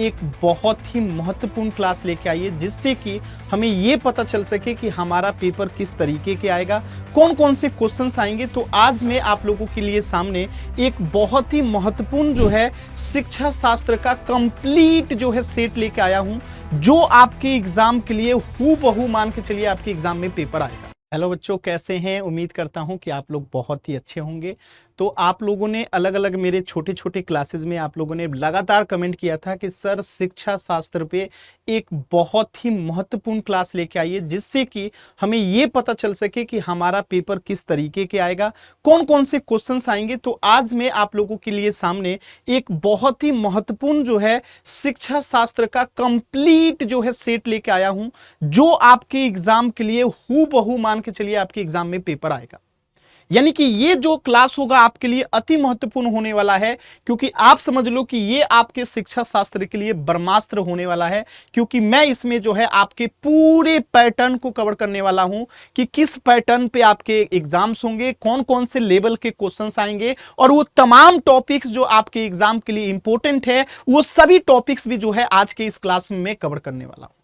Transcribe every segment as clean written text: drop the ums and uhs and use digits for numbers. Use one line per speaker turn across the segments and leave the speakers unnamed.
एक बहुत ही महत्वपूर्ण क्लास लेके आई है, जिससे कि हमें ये पता चल सके कि हमारा पेपर किस तरीके के आएगा, कौन कौन से क्वेश्चंस आएंगे। तो आज मैं आप लोगों के लिए सामने एक बहुत ही महत्वपूर्ण जो है शिक्षा शास्त्र का कंप्लीट जो है सेट लेके आया हूं, जो आपके एग्जाम के लिए हूबहू मान के चलिए आपके एग्जाम में पेपर आएगा। हेलो बच्चों, कैसे हैं? उम्मीद करता हूं कि आप लोग बहुत ही अच्छे होंगे। तो आप लोगों ने अलग अलग मेरे छोटे छोटे क्लासेस में आप लोगों ने लगातार कमेंट किया था कि सर शिक्षा शास्त्र पे एक बहुत ही महत्वपूर्ण क्लास लेके आइए, जिससे कि हमें ये पता चल सके कि हमारा पेपर किस तरीके के आएगा, कौन कौन से क्वेश्चंस आएंगे। तो आज मैं आप लोगों के लिए सामने एक बहुत ही महत्वपूर्ण जो है शिक्षा शास्त्र का कंप्लीट जो है सेट लेके आया हूं, जो आपके एग्जाम के लिए हूबहू मान के चलिए आपके एग्जाम में पेपर आएगा। यानी कि ये जो क्लास होगा आपके लिए अति महत्वपूर्ण होने वाला है, क्योंकि आप समझ लो कि ये आपके शिक्षा शास्त्र के लिए ब्रह्मास्त्र होने वाला है। क्योंकि मैं इसमें जो है आपके पूरे पैटर्न को कवर करने वाला हूं कि किस पैटर्न पे आपके एग्जाम्स होंगे, कौन कौन से लेवल के क्वेश्चंस आएंगे, और वो तमाम टॉपिक्स जो आपके एग्जाम के लिए इंपॉर्टेंट है, वो सभी टॉपिक्स भी जो है आज के इस क्लास में मैं कवर करने वाला हूं।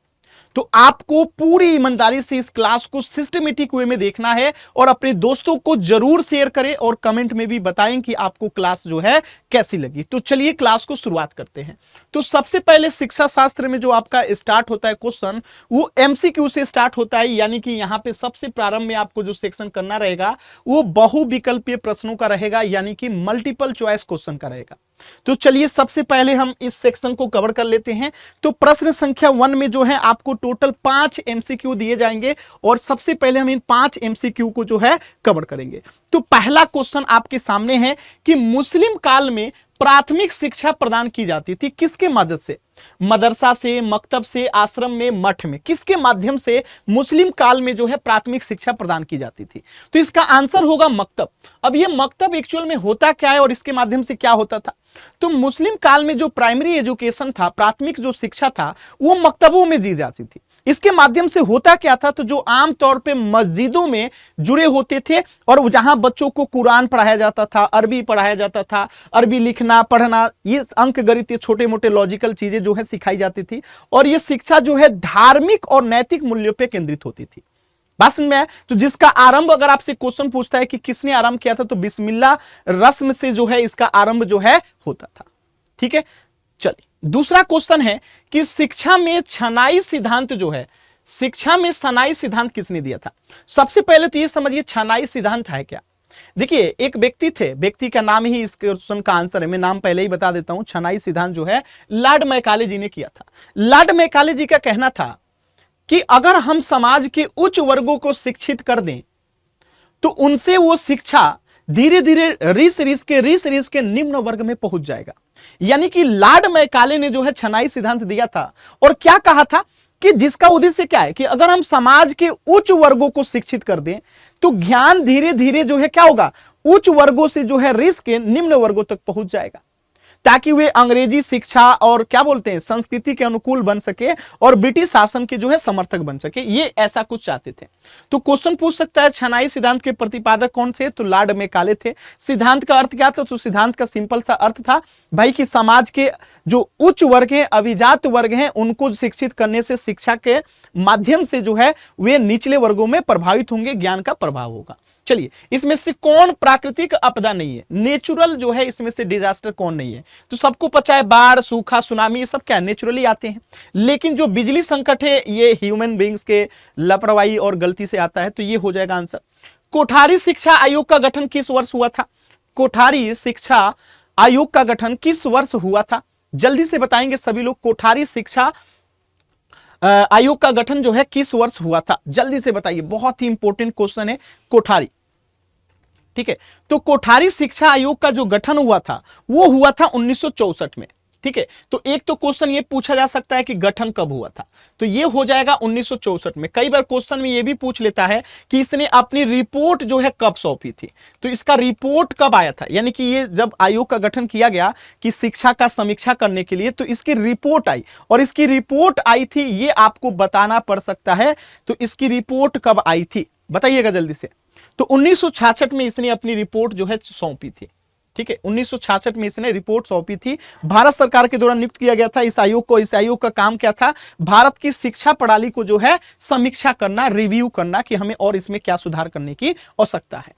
तो आपको पूरी ईमानदारी से इस क्लास को सिस्टमेटिक वे में देखना है, और अपने दोस्तों को जरूर शेयर करें और कमेंट में भी बताएं कि आपको क्लास जो है कैसी लगी। तो चलिए क्लास को शुरुआत करते हैं। तो सबसे पहले शिक्षा शास्त्र में जो आपका स्टार्ट होता है क्वेश्चन, वो एमसीक्यू से स्टार्ट होता है। यानी कि यहां पे सबसे प्रारंभ में आपको जो सेक्शन करना रहेगा वो बहुविकल्पीय प्रश्नों का रहेगा, यानी कि मल्टीपल चॉइस क्वेश्चन का रहेगा। तो चलिए सबसे पहले हम इस सेक्शन को कवर कर लेते हैं। तो प्रश्न संख्या 1 में जो है आपको टोटल 5 एमसीक्यू दिए जाएंगे, और सबसे पहले हम इन 5 एमसीक्यू को जो है कवर करेंगे। तो पहला क्वेश्चन आपके सामने है कि मुस्लिम काल में प्राथमिक शिक्षा प्रदान की जाती थी किसके मदद से? मदरसा से, मकतब से, आश्रम में, मठ में, किसके माध्यम से मुस्लिम काल में जो है प्राथमिक शिक्षा प्रदान की जाती थी? तो इसका आंसर होगा मकतब। अब ये मकतब एक्चुअल में होता क्या है और इसके माध्यम से क्या होता था? तो मुस्लिम काल में जो प्राइमरी एजुकेशन था, प्राथमिक जो शिक्षा था, वो मकतबों में दी जाती थी। इसके माध्यम से होता क्या था? तो जो आमतौर पे मस्जिदों में जुड़े होते थे, और जहां बच्चों को कुरान पढ़ाया जाता था, अरबी पढ़ाया जाता था, अरबी लिखना पढ़ना, ये अंक गणित, ये छोटे मोटे लॉजिकल चीजें जो है सिखाई जाती थी, और ये शिक्षा जो है धार्मिक और नैतिक मूल्यों पे केंद्रित होती थी। बात समझ में है? तो जिसका आरंभ अगर आपसे क्वेश्चन पूछता है कि किसने आरंभ किया था, तो बिस्मिल्लाह रस्म से जो है इसका आरंभ जो है होता था। ठीक है, चलिए दूसरा क्वेश्चन है कि शिक्षा में छनाई सिद्धांत जो है, शिक्षा में छनाई सिद्धांत किसने दिया था? सबसे पहले तो ये समझिए छनाई सिद्धांत है क्या। देखिए एक व्यक्ति थे, व्यक्ति का नाम ही इस क्वेश्चन का आंसर है। मैं नाम पहले ही बता देता हूं। छनाई सिद्धांत जो है लॉर्ड मैकाले जी ने किया था। लॉर्ड मैकाले जी का कहना था कि अगर हम समाज के उच्च वर्गों को शिक्षित कर दें तो उनसे वो शिक्षा धीरे धीरे रिस रिस के निम्न वर्ग में पहुंच जाएगा। यानी कि लॉर्ड मैकाले ने जो है छनाई सिद्धांत दिया था, और क्या कहा था कि जिसका उद्देश्य क्या है कि अगर हम समाज के उच्च वर्गों को शिक्षित कर दें तो ज्ञान धीरे धीरे जो है क्या होगा, उच्च वर्गों से जो है रिस के निम्न वर्गों तक पहुंच जाएगा, ताकि वे अंग्रेजी शिक्षा और क्या बोलते हैं संस्कृति के अनुकूल बन सके और ब्रिटिश शासन के जो है समर्थक बन सके। ये ऐसा कुछ चाहते थे। तो क्वेश्चन पूछ सकता है छनाई सिद्धांत के प्रतिपादक कौन थे? तो लॉर्ड मैकाले थे। सिद्धांत का अर्थ क्या था? तो सिद्धांत का सिंपल सा अर्थ था भाई कि समाज के जो उच्च वर्ग हैं, अभिजात वर्ग हैं, उनको शिक्षित करने से शिक्षा के माध्यम से जो है वे निचले वर्गों में प्रभावित होंगे, ज्ञान का प्रभाव होगा। चलिए इसमें से कौन प्राकृतिक आपदा नहीं है, नेचुरल जो है इसमें से डिजास्टर कौन नहीं है? तो सबको पता है बाढ़, सूखा, सुनामी, ये सब क्या नेचुरली आते हैं। लेकिन जो बिजली संकट है ये ह्यूमन बीइंग्स के लापरवाही और गलती से आता है। तो ये हो जाएगा आंसर। कोठारी शिक्षा आयोग का गठन किस वर्ष हुआ था? कोठारी शिक्षा आयोग का गठन किस वर्ष हुआ था? जल्दी से बताएंगे सभी लोग। कोठारी शिक्षा आयोग का गठन जो है किस वर्ष हुआ था? जल्दी से बताइए, बहुत ही इंपॉर्टेंट क्वेश्चन है कोठारी। ठीक है, तो कोठारी शिक्षा आयोग का जो गठन हुआ था वो हुआ था 1964 में। ठीक है, तो एक तो क्वेश्चन ये पूछा जा सकता है कि गठन कब हुआ था, तो ये हो जाएगा 1964 में। कई बार क्वेश्चन में ये भी पूछ लेता है कि इसने अपनी रिपोर्ट जो है कब सौंपी थी, तो इसका रिपोर्ट कब आया था। यानी कि ये जब आयोग का गठन किया गया कि शिक्षा का समीक्षा करने के लिए, तो इसकी रिपोर्ट आई, और इसकी रिपोर्ट आई थी ये आपको बताना पड़ सकता है। तो इसकी रिपोर्ट कब आई थी बताइएगा जल्दी से। तो 1966 में इसने अपनी रिपोर्ट जो है सौंपी थी। ठीक है, 1966 में इसने रिपोर्ट सौंपी थी। भारत सरकार के द्वारा नियुक्त किया गया था इस आयोग को। इस आयोग का काम क्या था? भारत की शिक्षा प्रणाली को जो है समीक्षा करना, रिव्यू करना कि हमें और इसमें क्या सुधार करने की आवश्यकता है।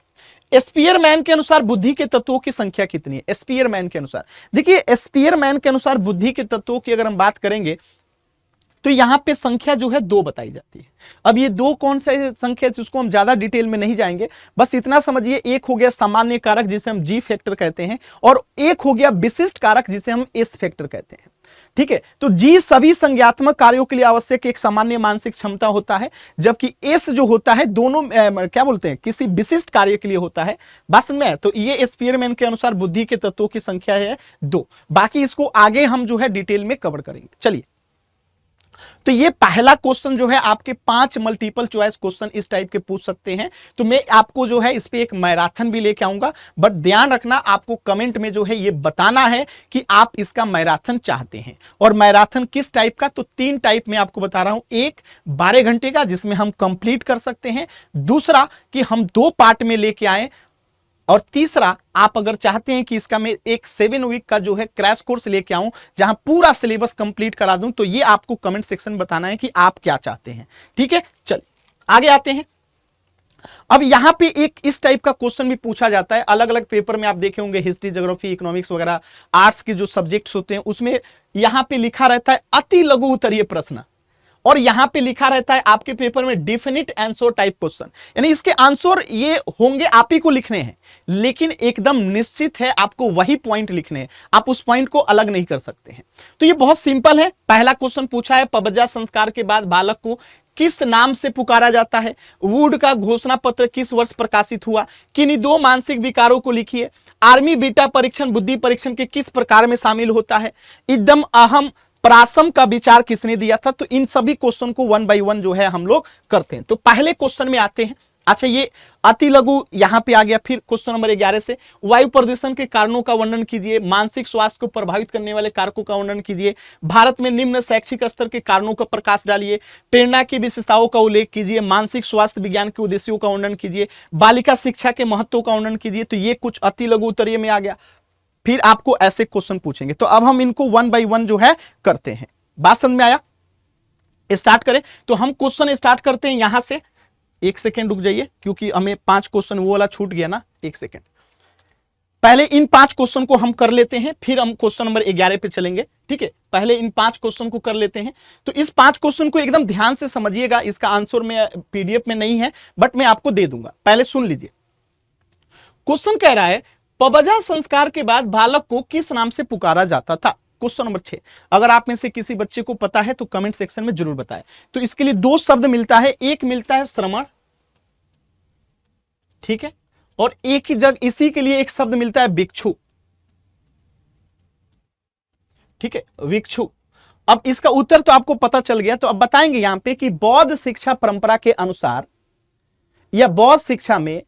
स्पीयरमैन के अनुसार बुद्धि के तत्वों की संख्या कितनी है? स्पीयरमैन के अनुसार, देखिए स्पीयरमैन के अनुसार बुद्धि के तत्वों की अगर हम बात करेंगे तो यहां पे संख्या जो है 2 बताई जाती है। अब ये 2 कौन सा संख्या है जिसको हम ज्यादा डिटेल में नहीं जाएंगे, बस इतना समझिए, एक हो गया सामान्य कारक जिसे हम जी फैक्टर कहते हैं, और एक हो गया विशिष्ट कारक जिसे हम एस फैक्टर कहते हैं। ठीक है, तो जी सभी संज्ञात्मक कार्यों के लिए आवश्यक एक सामान्य मानसिक क्षमता होता है, जबकि एस जो होता है दोनों क्या बोलते हैं, किसी विशिष्ट कार्य के लिए होता है। बात समझ में आया? तो ये स्पीयरमैन के अनुसार बुद्धि के तत्वों की संख्या है 2। बाकी इसको आगे हम जो है डिटेल में कवर करेंगे। चलिए, तो ये पहला क्वेश्चन जो है आपके 5 मल्टीपल चॉइस क्वेश्चन इस टाइप के पूछ सकते हैं। तो मैं आपको जो है इस पे एक मैराथन भी लेके आऊंगा, बट ध्यान रखना आपको कमेंट में जो है ये बताना है कि आप इसका मैराथन चाहते हैं। और मैराथन किस टाइप का? तो 3 टाइप में आपको बता रहा हूं। एक 12 घंटे का जिसमें हम कंप्लीट कर सकते हैं, दूसरा कि हम 2 पार्ट में लेके आए, और तीसरा आप अगर चाहते हैं कि इसका मैं एक 7 वीक का जो है क्रैश कोर्स लेके आऊं जहां पूरा सिलेबस कंप्लीट करा दूं, तो ये आपको कमेंट सेक्शन में बताना है कि आप क्या चाहते हैं। ठीक है, चलिए आगे आते हैं। अब यहां पे एक इस टाइप का क्वेश्चन भी पूछा जाता है, अलग अलग पेपर में आप देखे होंगे, हिस्ट्री, ज्योग्राफी, इकोनॉमिक्स वगैरह आर्ट्स के जो सब्जेक्ट्स होते हैं उसमें यहां पे लिखा रहता है अति लघु उत्तरीय प्रश्न, और यहां पे लिखा रहता है आपके पेपर में डेफिनिट आंसर टाइप क्वेश्चन, यानी इसके आंसर ये होंगे आप ही को लिखने हैं, लेकिन एकदम निश्चित है आपको वही पॉइंट लिखने हैं, आप उस पॉइंट को अलग नहीं कर सकते हैं। तो ये बहुत सिंपल है। पहला क्वेश्चन पूछा है, पबजा संस्कार के बाद बालक को किस नाम से पुकारा जाता है? वुड का घोषणा पत्र किस वर्ष प्रकाशित हुआ? किन्हीं 2 मानसिक विकारों को लिखिए। आर्मी बीटा परीक्षण बुद्धि परीक्षण के किस प्रकार में शामिल होता है? एकदम अहम प्रासम का विचार किसने दिया था? तो इन सभी क्वेश्चन को 1 बाय 1 जो है हम लोग करते हैं। तो पहले क्वेश्चन में आते हैं। अच्छा, ये अति लघु यहां पे आ गया। फिर क्वेश्चन नंबर 11 से वायु प्रदूषण के कारणों का वर्णन कीजिए, मानसिक स्वास्थ्य को प्रभावित करने वाले कारकों का वर्णन कीजिए, भारत में निम्न शैक्षिक स्तर के कारणों का प्रकाश डालिए, प्रेरणा की विशेषताओं का उल्लेख कीजिए, मानसिक स्वास्थ्य विज्ञान के उद्देश्यों का वर्णन कीजिए, बालिका शिक्षा के महत्व का वर्णन कीजिए। तो ये कुछ अति लघु उत्तरीय में आ गया। फिर आपको ऐसे क्वेश्चन पूछेंगे, तो अब हम इनको 1 बाय 1 जो है करते हैं। बात समझ में आया? स्टार्ट करें। तो हम क्वेश्चन स्टार्ट करते हैं यहां से। 1 सेकेंड रुक जाइए, क्योंकि हमें 5 क्वेश्चन वो वाला छूट गया ना। 1 सेकेंड, पहले इन 5 क्वेश्चन को हम कर लेते हैं, फिर हम क्वेश्चन नंबर 11 पे चलेंगे। ठीक है, पहले इन 5 क्वेश्चन को कर लेते हैं। तो इस 5 क्वेश्चन को एकदम ध्यान से समझिएगा, इसका आंसर में पीडीएफ में नहीं है, बट मैं आपको दे दूंगा। पहले सुन लीजिए। क्वेश्चन कह रहा है, पबजा संस्कार के बाद बालक को किस नाम से पुकारा जाता था? Question number 6। अगर आप में से किसी बच्चे को पता है तो कमेंट सेक्शन में जरूर बताएं। तो इसके लिए 2 शब्द मिलता है, एक मिलता है श्रमण, ठीक है, और एक ही जगह इसी के लिए एक शब्द मिलता है भिक्षु। ठीक है, भिक्षु। अब इसका उत्तर तो आपको पता चल गया। तो अब बताएंगे यहां पे कि बौद्ध शिक्षा परंपरा के अनुसार या बौद्ध शिक्षा में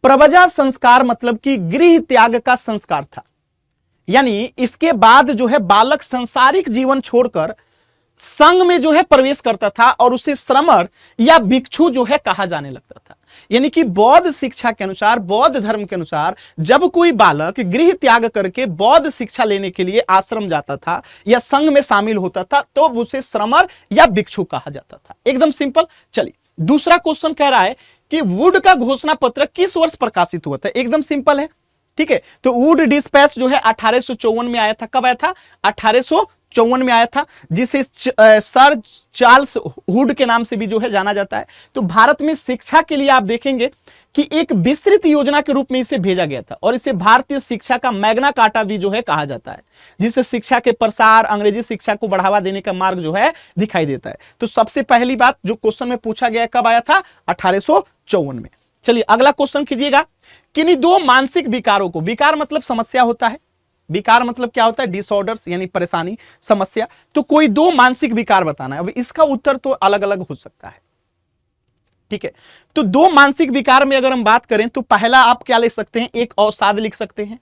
प्रबजा संस्कार मतलब कि गृह त्याग का संस्कार था, यानी इसके बाद जो है बालक सांसारिक जीवन छोड़कर संघ में जो है प्रवेश करता था और उसे श्रमण या भिक्षु जो है कहा जाने लगता था। यानी कि बौद्ध शिक्षा के अनुसार, बौद्ध धर्म के अनुसार, जब कोई बालक गृह त्याग करके बौद्ध शिक्षा लेने के लिए आश्रम जाता था या संघ में शामिल होता था तो उसे श्रमण या भिक्षु कहा जाता था। एकदम सिंपल। चलिए, दूसरा क्वेश्चन कह रहा है कि वुड का घोषणा पत्र किस वर्ष प्रकाशित हुआ था? एकदम सिंपल है। ठीक है, तो वुड डिस्पैच जो है 1854 में आया था। कब आया था? 1854 में आया था, जिसे सर चार्ल्स वुड के नाम से भी जो है जाना जाता है। तो भारत में शिक्षा के लिए आप देखेंगे कि एक विस्तृत योजना के रूप में इसे भेजा गया था, और इसे भारतीय शिक्षा का मैग्ना कार्टा भी जो है कहा जाता है, जिससे शिक्षा के प्रसार, अंग्रेजी शिक्षा को बढ़ावा देने का मार्ग जो है दिखाई देता है। तो सबसे पहली बात जो क्वेश्चन में पूछा गया, कब आया था? 1854 में। चलिए अगला क्वेश्चन कीजिएगा। किन्हीं 2 मानसिक विकारों को, विकार मतलब समस्या होता है, विकार मतलब क्या होता है? डिसऑर्डर्स, यानी परेशानी, समस्या। तो कोई 2 मानसिक विकार बताना है। अब इसका उत्तर तो अलग अलग हो सकता है। ठीक है, तो 2 मानसिक विकार में अगर हम बात करें तो पहला आप क्या लिख सकते हैं? एक अवसाद लिख सकते हैं।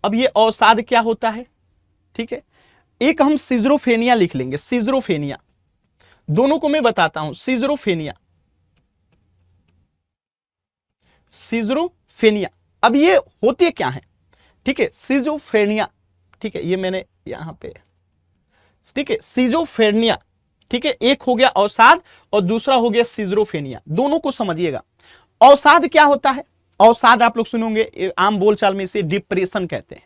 अब ये अवसाद क्या होता है? ठीक है, एक हम सिजरोफेनिया लिख लेंगे। सिजरोफेनिया, दोनों को मैं बताता हूं। सिजरोफेनिया, सिजरोफेनिया अब ये होते क्या है, ठीक है, सिजोफ्रेनिया, ठीक है, ये मैंने यहां पे, ठीक है, सिजोफ्रेनिया, ठीक है, एक हो गया अवसाद और दूसरा हो गया सिजोफ्रेनिया, दोनों को समझिएगा। अवसाद क्या होता है? अवसाद आप लोग सुनोगे आम बोलचाल में इसे डिप्रेशन कहते हैं।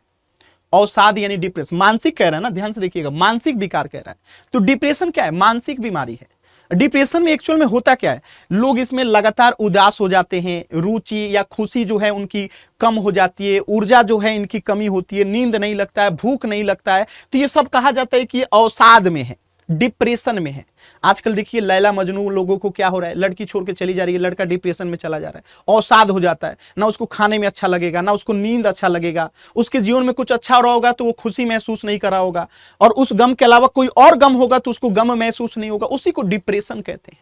अवसाद यानी डिप्रेशन, मानसिक कह रहा है ना, ध्यान से देखिएगा, मानसिक विकार कह रहा है। तो डिप्रेशन क्या है? मानसिक बीमारी है। डिप्रेशन में एक्चुअल में होता क्या है, लोग इसमें लगातार उदास हो जाते हैं, रुचि या खुशी जो है उनकी कम हो जाती है, ऊर्जा जो है इनकी कमी होती है, नींद नहीं लगता है, भूख नहीं लगता है, तो ये सब कहा जाता है कि ये अवसाद में है, डिप्रेशन में है। आजकल देखिए लैला मजनू लोगों को क्या हो रहा है, लड़की छोड़ के चली जा रही है, लड़का डिप्रेशन में चला जा रहा है, अवसाद हो जाता है, ना उसको खाने में अच्छा लगेगा, ना उसको नींद अच्छा लगेगा, उसके जीवन में कुछ अच्छा हो रहा होगा तो वो खुशी महसूस नहीं कर रहा होगा, और उस गम के अलावा कोई और गम होगा तो उसको गम महसूस नहीं होगा, उसी को डिप्रेशन कहते हैं।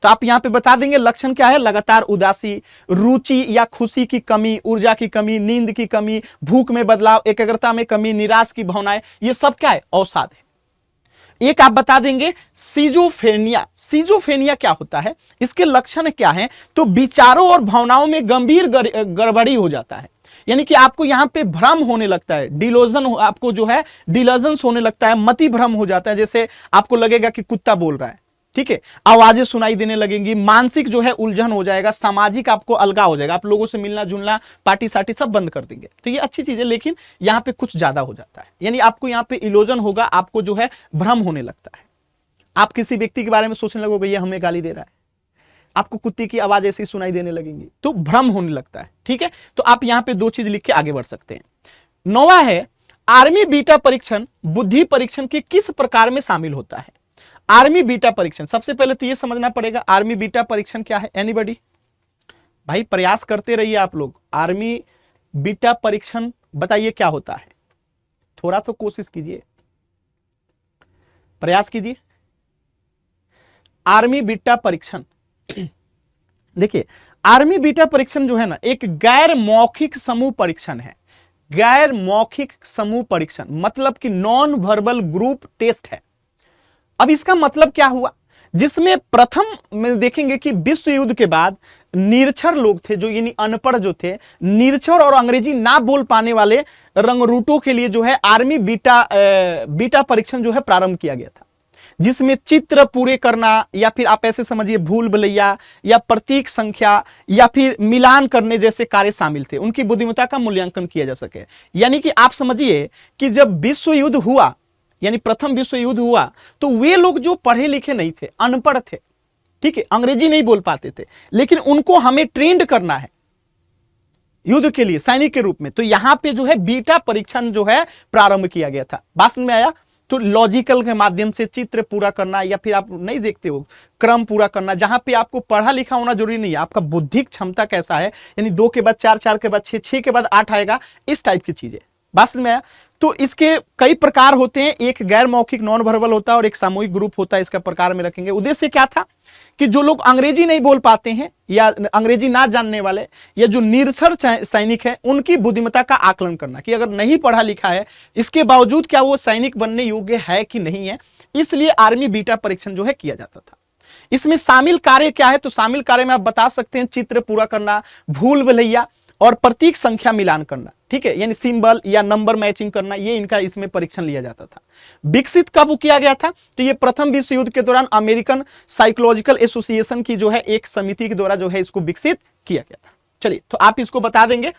तो आप यहां पे बता देंगे लक्षण क्या है, लगातार उदासी, रुचि या खुशी की कमी, ऊर्जा की कमी, नींद की कमी, भूख में बदलाव, एकाग्रता में कमी, निराश की भावनाएं, ये सब क्या है? अवसाद है। एक आप बता देंगे सिजोफ्रेनिया। सिजोफ्रेनिया क्या होता है, इसके लक्षण क्या हैं? तो विचारों और भावनाओं में गंभीर गड़बड़ी हो जाता है, यानी कि आपको यहां पे भ्रम होने लगता है, डिलोजन, आपको जो है डिलोजन्स होने लगता है, मति भ्रम हो जाता है, जैसे आपको लगेगा कि कुत्ता बोल रहा है, ठीक है, आवाजें सुनाई देने लगेंगी, मानसिक जो है उलझन हो जाएगा, सामाजिक आपको अलगाव हो जाएगा, आप लोगों से मिलना जुलना, पार्टी सार्टी सब बंद कर देंगे। तो ये अच्छी चीज है, लेकिन यहां पे कुछ ज्यादा हो जाता है, यानी आपको यहां पे इल्यूजन होगा, आपको जो है भ्रम होने लगता है। आप किसी व्यक्ति के बारे में सोचने लगोगे ये हमें गाली दे रहा है, आपको कुत्ते की आवाज ऐसी सुनाई देने लगेंगी, तो भ्रम होने लगता है, ठीक है। तो आप यहां पे दो चीज लिख के आगे बढ़ सकते हैं। 9वां है आर्मी बीटा परीक्षण बुद्धि परीक्षण के किस प्रकार में शामिल होता है? आर्मी बीटा परीक्षण, सबसे पहले तो ये समझना पड़ेगा आर्मी बीटा परीक्षण क्या है। एनीबॉडी भाई प्रयास करते रहिए आप लोग, आर्मी बीटा परीक्षण बताइए क्या होता है, थोड़ा तो कोशिश कीजिए, प्रयास कीजिए। आर्मी बीटा परीक्षण, देखिए आर्मी बीटा परीक्षण जो है ना, एक गैर मौखिक समूह परीक्षण है। गैर मौखिक समूह परीक्षण मतलब कि नॉन वर्बल ग्रुप टेस्ट है। अब इसका मतलब क्या हुआ, जिसमें प्रथम में देखेंगे कि विश्व युद्ध के बाद निरक्षर लोग थे, जो यानी अनपढ़ जो थे, निरक्षर और अंग्रेजी ना बोल पाने वाले रंगरूटों के लिए जो है आर्मी बीटा परीक्षण जो है प्रारंभ किया गया था, जिसमें चित्र पूरे करना, या फिर आप ऐसे समझिए भूल भुलैया या प्रतीक संख्या या फिर मिलान करने जैसे कार्य शामिल थे, उनकी बुद्धिमत्ता का मूल्यांकन किया जा सके। यानी कि आप समझिए कि जब विश्व युद्ध हुआ, यानी प्रथम विश्व युद्ध हुआ, तो वे लोग जो पढ़े लिखे नहीं थे, अनपढ़ थे, ठीक है, अंग्रेजी नहीं बोल पाते थे, लेकिन उनको हमें ट्रेंड करना है युद्ध के लिए सैनिक के रूप में, तो यहां पे जो है बीटा परीक्षण जो है प्रारंभ किया गया था। बात में आया? तो लॉजिकल के माध्यम से चित्र पूरा करना, या फिर आप नहीं देखते हो क्रम पूरा करना, जहां पे आपको पढ़ा लिखा होना जरूरी नहीं है, आपका बौद्धिक क्षमता कैसा है, यानी 2 के बाद 4, 4 के बाद 6, 6 के बाद 8 आएगा, इस टाइप की चीजें। बात में आया? तो इसके कई प्रकार होते हैं, एक गैर मौखिक नॉन वर्बल होता है और एक सामूहिक ग्रुप होता है, इसका प्रकार में रखेंगे। उद्देश्य क्या था कि जो लोग अंग्रेजी नहीं बोल पाते हैं या अंग्रेजी ना जानने वाले या जो निरक्षर सैनिक है, उनकी बुद्धिमत्ता का आकलन करना कि अगर नहीं पढ़ा लिखा है, इसके बावजूद क्या वो सैनिक बनने योग्य है कि नहीं है, इसलिए आर्मी बीटा परीक्षण जो है किया जाता था। इसमें शामिल कार्य क्या है, तो शामिल कार्य में आप बता सकते हैं चित्र पूरा करना, भूल भुलैया और प्रतीक संख्या मिलान करना, ठीक है, यानी सिंबल या नंबर मैचिंग करना, ये इनका इसमें परीक्षण लिया जाता था। विकसित कब किया गया था, तो ये प्रथम विश्व युद्ध के दौरान अमेरिकन साइकोलॉजिकल एसोसिएशन की जो है एक समिति के द्वारा जो है इसको विकसित किया गया था। चलिए, तो आप इसको बता देंगे।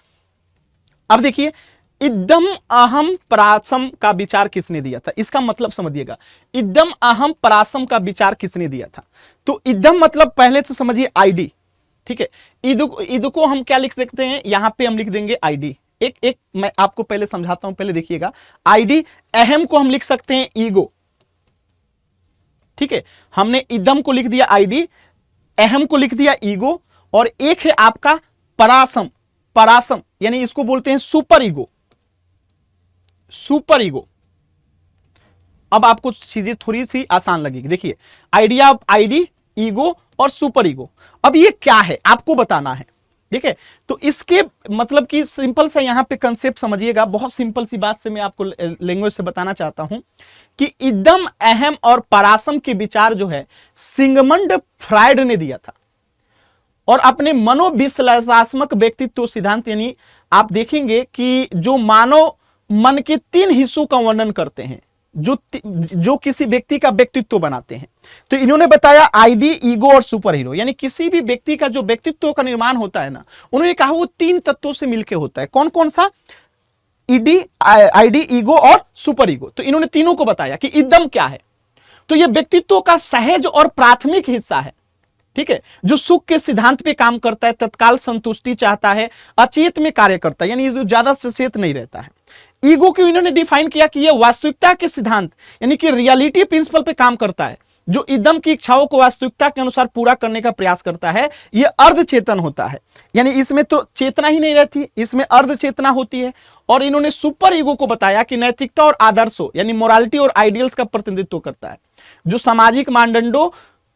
अब देखिए, इदम अहम परासम का विचार किसने दिया था, इसका मतलब समझिएगा, इदम अहम परासम का विचार किसने दिया था। तो इदम मतलब पहले तो समझिए आईडी, ठीक है, ईद को हम क्या लिख सकते हैं, यहां पे हम लिख देंगे आईडी। एक मैं आपको पहले समझाता हूं, पहले देखिएगा। आईडी, अहम को हम लिख सकते हैं ईगो, ठीक है, हमने इदम को लिख दिया आईडी, अहम को लिख दिया ईगो, और एक है आपका परासम। परासम यानी इसको बोलते हैं सुपर ईगो। सुपर ईगो, अब आपको चीजें थोड़ी सी आसान लगेगी। देखिए, आइडिया ऑफ आईडी, ईगो और सुपर ईगो। अब ये क्या है आपको बताना है, ठीक है। तो इसके मतलब कि सिंपल सा यहां पे कंसेप्ट समझिएगा, बहुत सिंपल सी बात से मैं आपको लैंग्वेज से बताना चाहता हूं कि इदम, अहम और परासम के विचार जो है सिगमंड फ्रायड ने दिया था। और अपने मनोविश्लेषणात्मक व्यक्तित्व सिद्धांत, यानी आप देखेंगे कि जो मानव मन के 3 हिस्सों का वर्णन करते हैं, जो किसी व्यक्ति का व्यक्तित्व बनाते हैं। तो इन्होंने बताया आईडी, ईगो और सुपर हीरो, यानी किसी भी व्यक्ति का जो व्यक्तित्व का निर्माण होता है ना, उन्होंने कहा वो 3 तत्वों से मिलकर होता है। कौन कौन सा? ईडी, आईडी, ईगो और सुपर ईगो। तो इन्होंने तीनों को बताया कि इदम क्या है। तो यह व्यक्तित्व का सहज और प्राथमिक हिस्सा है, ठीक है, जो सुख के सिद्धांत पे काम करता है, तत्काल संतुष्टि चाहता है, अचेत में कार्य करता है, यानी जो ज्यादा सचेत नहीं रहता है। ईगो को इन्होंने डिफाइन किया कि यह वास्तविकता के सिद्धांत यानी कि रियलिटी प्रिंसिपल पे काम करता है, जो इदम की इच्छाओं को वास्तविकता के अनुसार पूरा करने का प्रयास करता है। यह अर्धचेतन होता है, यानी इसमें तो चेतना ही नहीं रहती, इसमें अर्धचेतना होती है। और इन्होंने सुपर ईगो को बताया कि नैतिकता और आदर्शों यानी मोरालिटी और आइडियल्स का प्रतिनिधित्व करता है, जो सामाजिक मानदंडों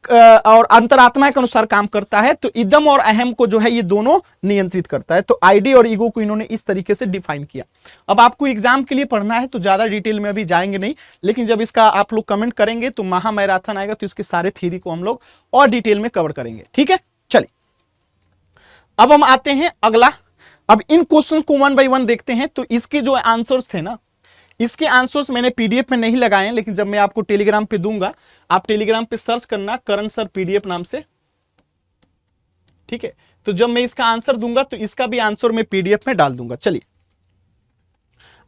और अंतरात्मा के अनुसार काम करता है। तो इदम और अहम को जो है ये दोनों नियंत्रित करता है। तो आईडी और ईगो को इन्होंने इस तरीके से डिफाइन किया। अब आपको एग्जाम के लिए पढ़ना है तो ज्यादा डिटेल में अभी जाएंगे नहीं, लेकिन जब इसका आप लोग कमेंट करेंगे तो महा मैराथन आएगा तो इसके सारे थ्योरी को हम लोग और डिटेल में कवर करेंगे, ठीक है। चलिए अब हम आते हैं अगला। अब इन क्वेश्चन को 1 बाय 1 देखते हैं। तो इसके जो आंसर्स थे ना, इसके आंसर्स मैंने पीडीएफ में नहीं लगाए हैं, लेकिन जब मैं आपको टेलीग्राम पे दूंगा, आप टेलीग्राम पे सर्च करना करण सर पीडीएफ नाम से, ठीक है। तो जब मैं इसका आंसर दूंगा तो इसका भी आंसर मैं पीडीएफ में डाल दूंगा। चलिए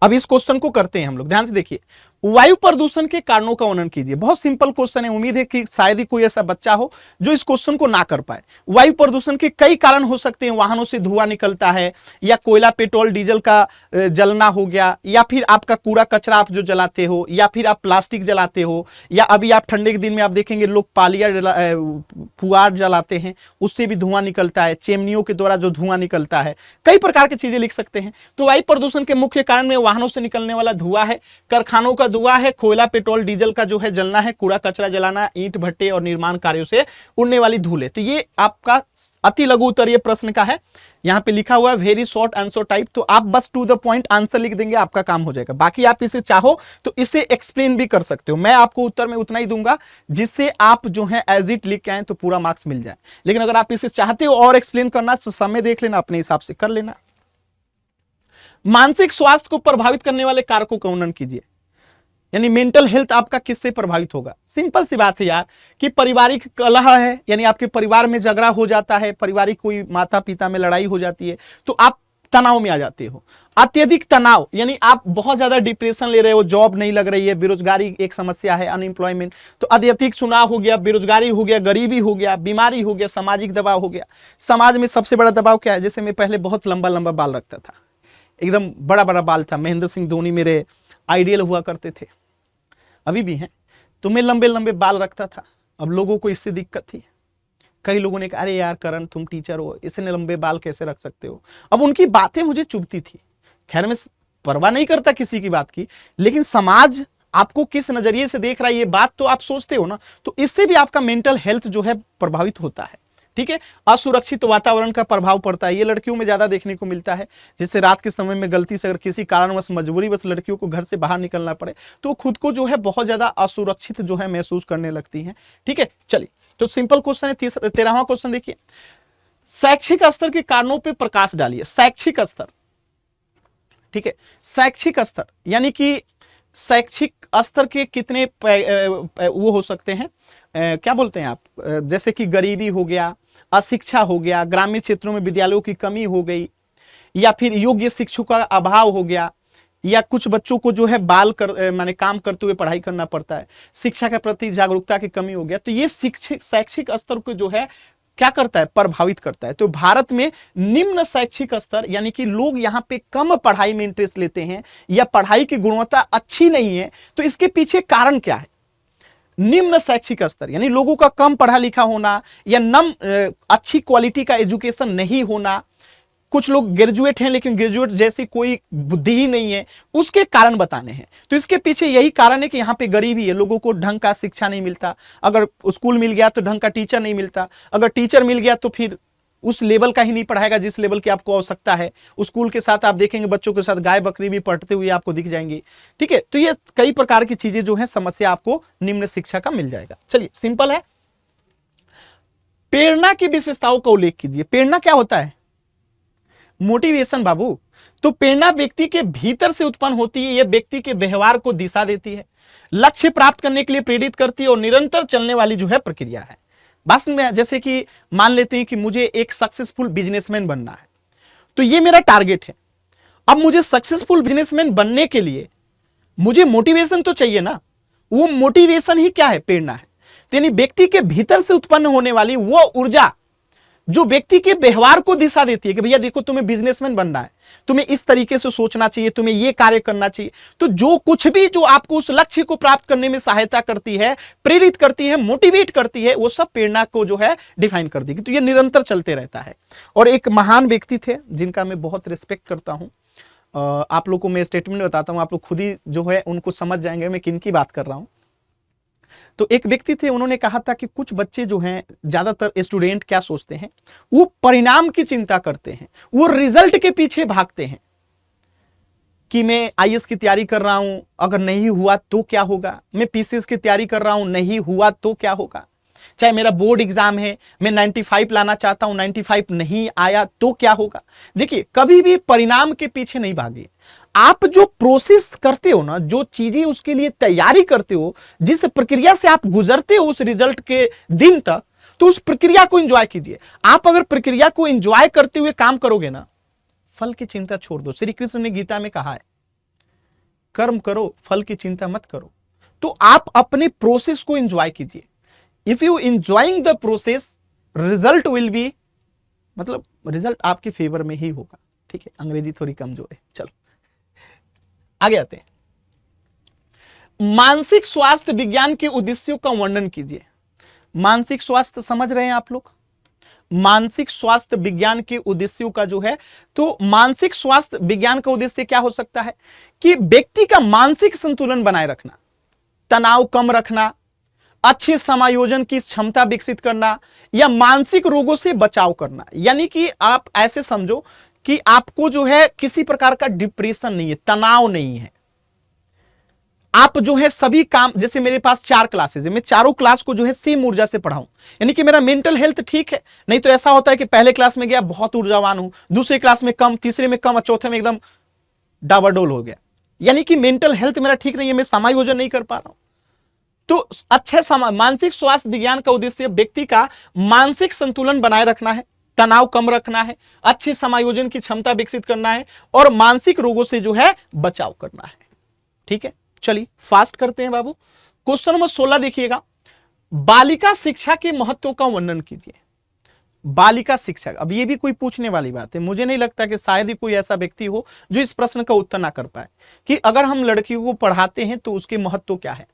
अब इस क्वेश्चन को करते हैं हम लोग, ध्यान से देखिए। वायु प्रदूषण के कारणों का वर्णन कीजिए। बहुत सिंपल क्वेश्चन है, उम्मीद है कि शायद ही कोई ऐसा बच्चा हो जो इस क्वेश्चन को ना कर पाए। वायु प्रदूषण के कई कारण हो सकते हैं, वाहनों से धुआं निकलता है, या कोयला पेट्रोल डीजल का जलना हो गया, या फिर आपका कूड़ा कचरा आप जो जलाते हो, या फिर आप प्लास्टिक जलाते हो, या अभी आप ठंडे के दिन में आप देखेंगे लोग पालिया पुआर जलाते हैं, उससे भी धुआं निकलता है, चिमनियों के द्वारा जो धुआं निकलता है, कई प्रकार की चीजें लिख सकते हैं। तो वायु प्रदूषण के मुख्य कारण में वाहनों से निकलने वाला धुआं है, कारखानों का धुआं है, कोयला पेट्रोल डीजल का जो है जलना है, कूड़ा कचरा जलाना, ईंट भट्टे और निर्माण कार्यों से उड़ने वाली धूल है। तो ये आपका अति लघु उत्तरीय प्रश्न का है, यहां पे लिखा हुआ है वेरी शॉर्ट आंसर टाइप। तो आप बस टू द पॉइंट आंसर लिख देंगे, आपका काम हो जाएगा। बाकी आप इसे चाहो तो इसे एक्सप्लेन भी कर सकते हो, मैं आपको उत्तर में उतना ही दूंगा जिससे आप जो है एज इट लिख के आए तो पूरा मार्क्स मिल जाए। लेकिन अगर आप इसे चाहते हो और एक्सप्लेन करना तो समय देख लेना, अपने हिसाब से कर लेना। मानसिक स्वास्थ्य को प्रभावित करने वाले कारकों का वर्णन कीजिए, यानी मेंटल हेल्थ आपका किससे प्रभावित होगा। सिंपल सी बात है यार कि पारिवारिक कलह है, यानी आपके परिवार में झगड़ा हो जाता है, पारिवारिक कोई माता पिता में लड़ाई हो जाती है तो आप तनाव में आ जाते हो। अत्यधिक तनाव यानी आप बहुत ज्यादा डिप्रेशन ले रहे हो, जॉब नहीं लग रही है, बेरोजगारी एक समस्या है, अनएम्प्लॉयमेंट। तो अत्यधिक चुनाव हो गया, बेरोजगारी हो गया, गरीबी हो गया, बीमारी हो गया, सामाजिक दबाव हो गया। समाज में सबसे बड़ा दबाव क्या है, जैसे मैं पहले बहुत लंबा लंबा बाल रखता था, एकदम बड़ा बड़ा बाल था, महेंद्र सिंह धोनी मेरे आइडियल हुआ करते थे, अभी भी हैं। तो मैं लंबे लंबे बाल रखता था, अब लोगों को इससे दिक्कत थी। कई लोगों ने कहा अरे यार करण तुम टीचर हो, इतने लंबे बाल कैसे रख सकते हो। अब उनकी बातें मुझे चुभती थी। खैर मैं परवाह नहीं करता किसी की बात की, लेकिन समाज आपको किस नजरिए से देख रहा है ये बात तो आप सोचते हो ना। तो इससे भी आपका मेंटल हेल्थ जो है प्रभावित होता है, ठीक है। असुरक्षित वातावरण का प्रभाव पड़ता है, ये लड़कियों में ज्यादा देखने को मिलता है। जैसे रात के समय में गलती से अगर किसी कारणवश मजबूरीवश लड़कियों को घर से बाहर निकलना पड़े तो खुद को जो है बहुत ज्यादा असुरक्षित जो है महसूस करने लगती हैं, ठीक है। चलिए तो सिंपल क्वेश्चन है। 13वां क्वेश्चन देखिए, शैक्षिक स्तर के कारणों पर प्रकाश डालिए। शैक्षिक स्तर, ठीक है, शैक्षिक स्तर यानी कि शैक्षिक स्तर के कितने वो हो सकते हैं, क्या बोलते हैं आप, जैसे कि गरीबी हो गया, अशिक्षा हो गया, ग्रामीण क्षेत्रों में विद्यालयों की कमी हो गई, या फिर योग्य शिक्षकों का अभाव हो गया, या कुछ बच्चों को जो है माने काम करते हुए पढ़ाई करना पड़ता है, शिक्षा के प्रति जागरूकता की कमी हो गया। तो ये शैक्षिक स्तर को जो है क्या करता है, प्रभावित करता है। तो भारत में निम्न शैक्षिक स्तर यानी कि लोग यहाँ पे कम पढ़ाई में इंटरेस्ट लेते हैं या पढ़ाई की गुणवत्ता अच्छी नहीं है, तो इसके पीछे कारण क्या है। निम्न शैक्षिक स्तर यानी लोगों का कम पढ़ा लिखा होना या अच्छी क्वालिटी का एजुकेशन नहीं होना। कुछ लोग ग्रेजुएट हैं लेकिन ग्रेजुएट जैसी कोई बुद्धि ही नहीं है, उसके कारण बताने हैं। तो इसके पीछे यही कारण है कि यहाँ पे गरीबी है, लोगों को ढंग का शिक्षा नहीं मिलता। अगर स्कूल मिल गया तो ढंग का टीचर नहीं मिलता, अगर टीचर मिल गया तो फिर उस लेवल का ही नहीं पढ़ाएगा जिस लेवल की आपको आवश्यकता है। स्कूल के साथ आप देखेंगे बच्चों के साथ गाय बकरी भी पढ़ते हुए आपको दिख जाएंगी, ठीक है। तो ये कई प्रकार की चीजें जो है समस्या आपको निम्न शिक्षा का मिल जाएगा। चलिए सिंपल है। प्रेरणा की विशेषताओं का उल्लेख कीजिए। प्रेरणा क्या होता है? मोटिवेशन बाबू। तो प्रेरणा व्यक्ति के भीतर से उत्पन्न होती है, यह व्यक्ति के व्यवहार को दिशा देती है, लक्ष्य प्राप्त करने के लिए प्रेरित करती है और निरंतर चलने वाली जो है प्रक्रिया है। बस में जैसे कि मान लेते हैं कि मुझे एक सक्सेसफुल बिजनेसमैन बनना है, तो ये मेरा टारगेट है। अब मुझे सक्सेसफुल बिजनेसमैन बनने के लिए मुझे मोटिवेशन तो चाहिए ना। वो मोटिवेशन ही क्या है? प्रेरणा है। तो यानी व्यक्ति के भीतर से उत्पन्न होने वाली वो ऊर्जा जो व्यक्ति के व्यवहार को दिशा देती है कि भैया देखो, तुम्हें बिजनेसमैन बनना है, तुम्हें इस तरीके से सोचना चाहिए, तुम्हें ये कार्य करना चाहिए। तो जो कुछ भी जो आपको उस लक्ष्य को प्राप्त करने में सहायता करती है, प्रेरित करती है, मोटिवेट करती है, वो सब प्रेरणा को जो है डिफाइन कर देगी। तो ये निरंतर चलते रहता है। और एक महान व्यक्ति थे जिनका मैं बहुत रिस्पेक्ट करता हूं, आप लोगों को मैं स्टेटमेंट बताता हूं, आप लोग खुद ही जो है उनको समझ जाएंगे मैं किन की बात कर रहा हूं। तो एक व्यक्ति थे, उन्होंने कहा था कि कुछ बच्चे जो हैं, ज्यादातर स्टूडेंट क्या सोचते हैं, वो परिणाम की चिंता करते हैं, वो रिजल्ट के पीछे भागते हैं कि मैं आईएएस की तैयारी कर रहा हूं, अगर नहीं हुआ तो क्या होगा, मैं पीसीएस की तैयारी कर रहा हूं, नहीं हुआ तो क्या होगा, चाहे मेरा बोर्ड एग्जाम है, मैं 95 लाना चाहता हूं, 95 नहीं आया तो क्या होगा। देखिए, कभी भी परिणाम के पीछे नहीं भागिए। आप जो प्रोसेस करते हो ना, जो चीजें उसके लिए तैयारी करते हो, जिस प्रक्रिया से आप गुजरते हो उस रिजल्ट के दिन तक, तो उस प्रक्रिया को एंजॉय कीजिए। आप अगर प्रक्रिया को एंजॉय करते हुए काम करोगे ना, फल की चिंता छोड़ दो। श्री कृष्ण ने गीता में कहा है, कर्म करो, फल की चिंता मत करो। तो आप अपने प्रोसेस को एंजॉय कीजिए। If you enjoying the process, result will be, मतलब रिजल्ट आपके फेवर में ही होगा। ठीक है, अंग्रेजी थोड़ी कमजोर है, चलो आगे आते हैं। मानसिक स्वास्थ्य विज्ञान के उद्देश्यों का वर्णन कीजिए। मानसिक स्वास्थ्य समझ रहे हैं आप लोग? मानसिक स्वास्थ्य विज्ञान के उद्देश्यों का जो है, तो मानसिक स्वास्थ्य विज्ञान का उद्देश्य क्या हो सकता है कि व्यक्ति का मानसिक संतुलन बनाए रखना, तनाव कम रखना, अच्छे समायोजन की क्षमता विकसित करना, या मानसिक रोगों से बचाव करना। यानी कि आप ऐसे समझो कि आपको जो है किसी प्रकार का डिप्रेशन नहीं है, तनाव नहीं है। आप जो है सभी काम, जैसे मेरे पास 4 क्लासेस है, मैं चारों क्लास को जो है सेम ऊर्जा से पढ़ाऊं, यानी कि मेरा मेंटल हेल्थ ठीक है। नहीं तो ऐसा होता है कि पहले क्लास में गया बहुत ऊर्जावान हूं, दूसरे क्लास में कम, तीसरे में कम और चौथे में एकदम डाबाडोल हो गया। यानी कि मेंटल हेल्थ मेरा ठीक नहीं है, मैं समायोजन नहीं कर पा रहा हूं। तो अच्छे मानसिक स्वास्थ्य विज्ञान का उद्देश्य व्यक्ति का मानसिक संतुलन बनाए रखना है, तनाव कम रखना है, अच्छे समायोजन की क्षमता विकसित करना है और मानसिक रोगों से जो है बचाव करना है। ठीक है, चलिए फास्ट करते हैं बाबू। क्वेश्चन नंबर 16 देखिएगा, बालिका शिक्षा के महत्व का वर्णन कीजिए। बालिका शिक्षा, अब ये भी कोई पूछने वाली बात है। मुझे नहीं लगता कि शायद ही कोई ऐसा व्यक्ति हो जो इस प्रश्न का उत्तर ना कर पाए कि अगर हम लड़कियों को पढ़ाते हैं तो उसके महत्व क्या है।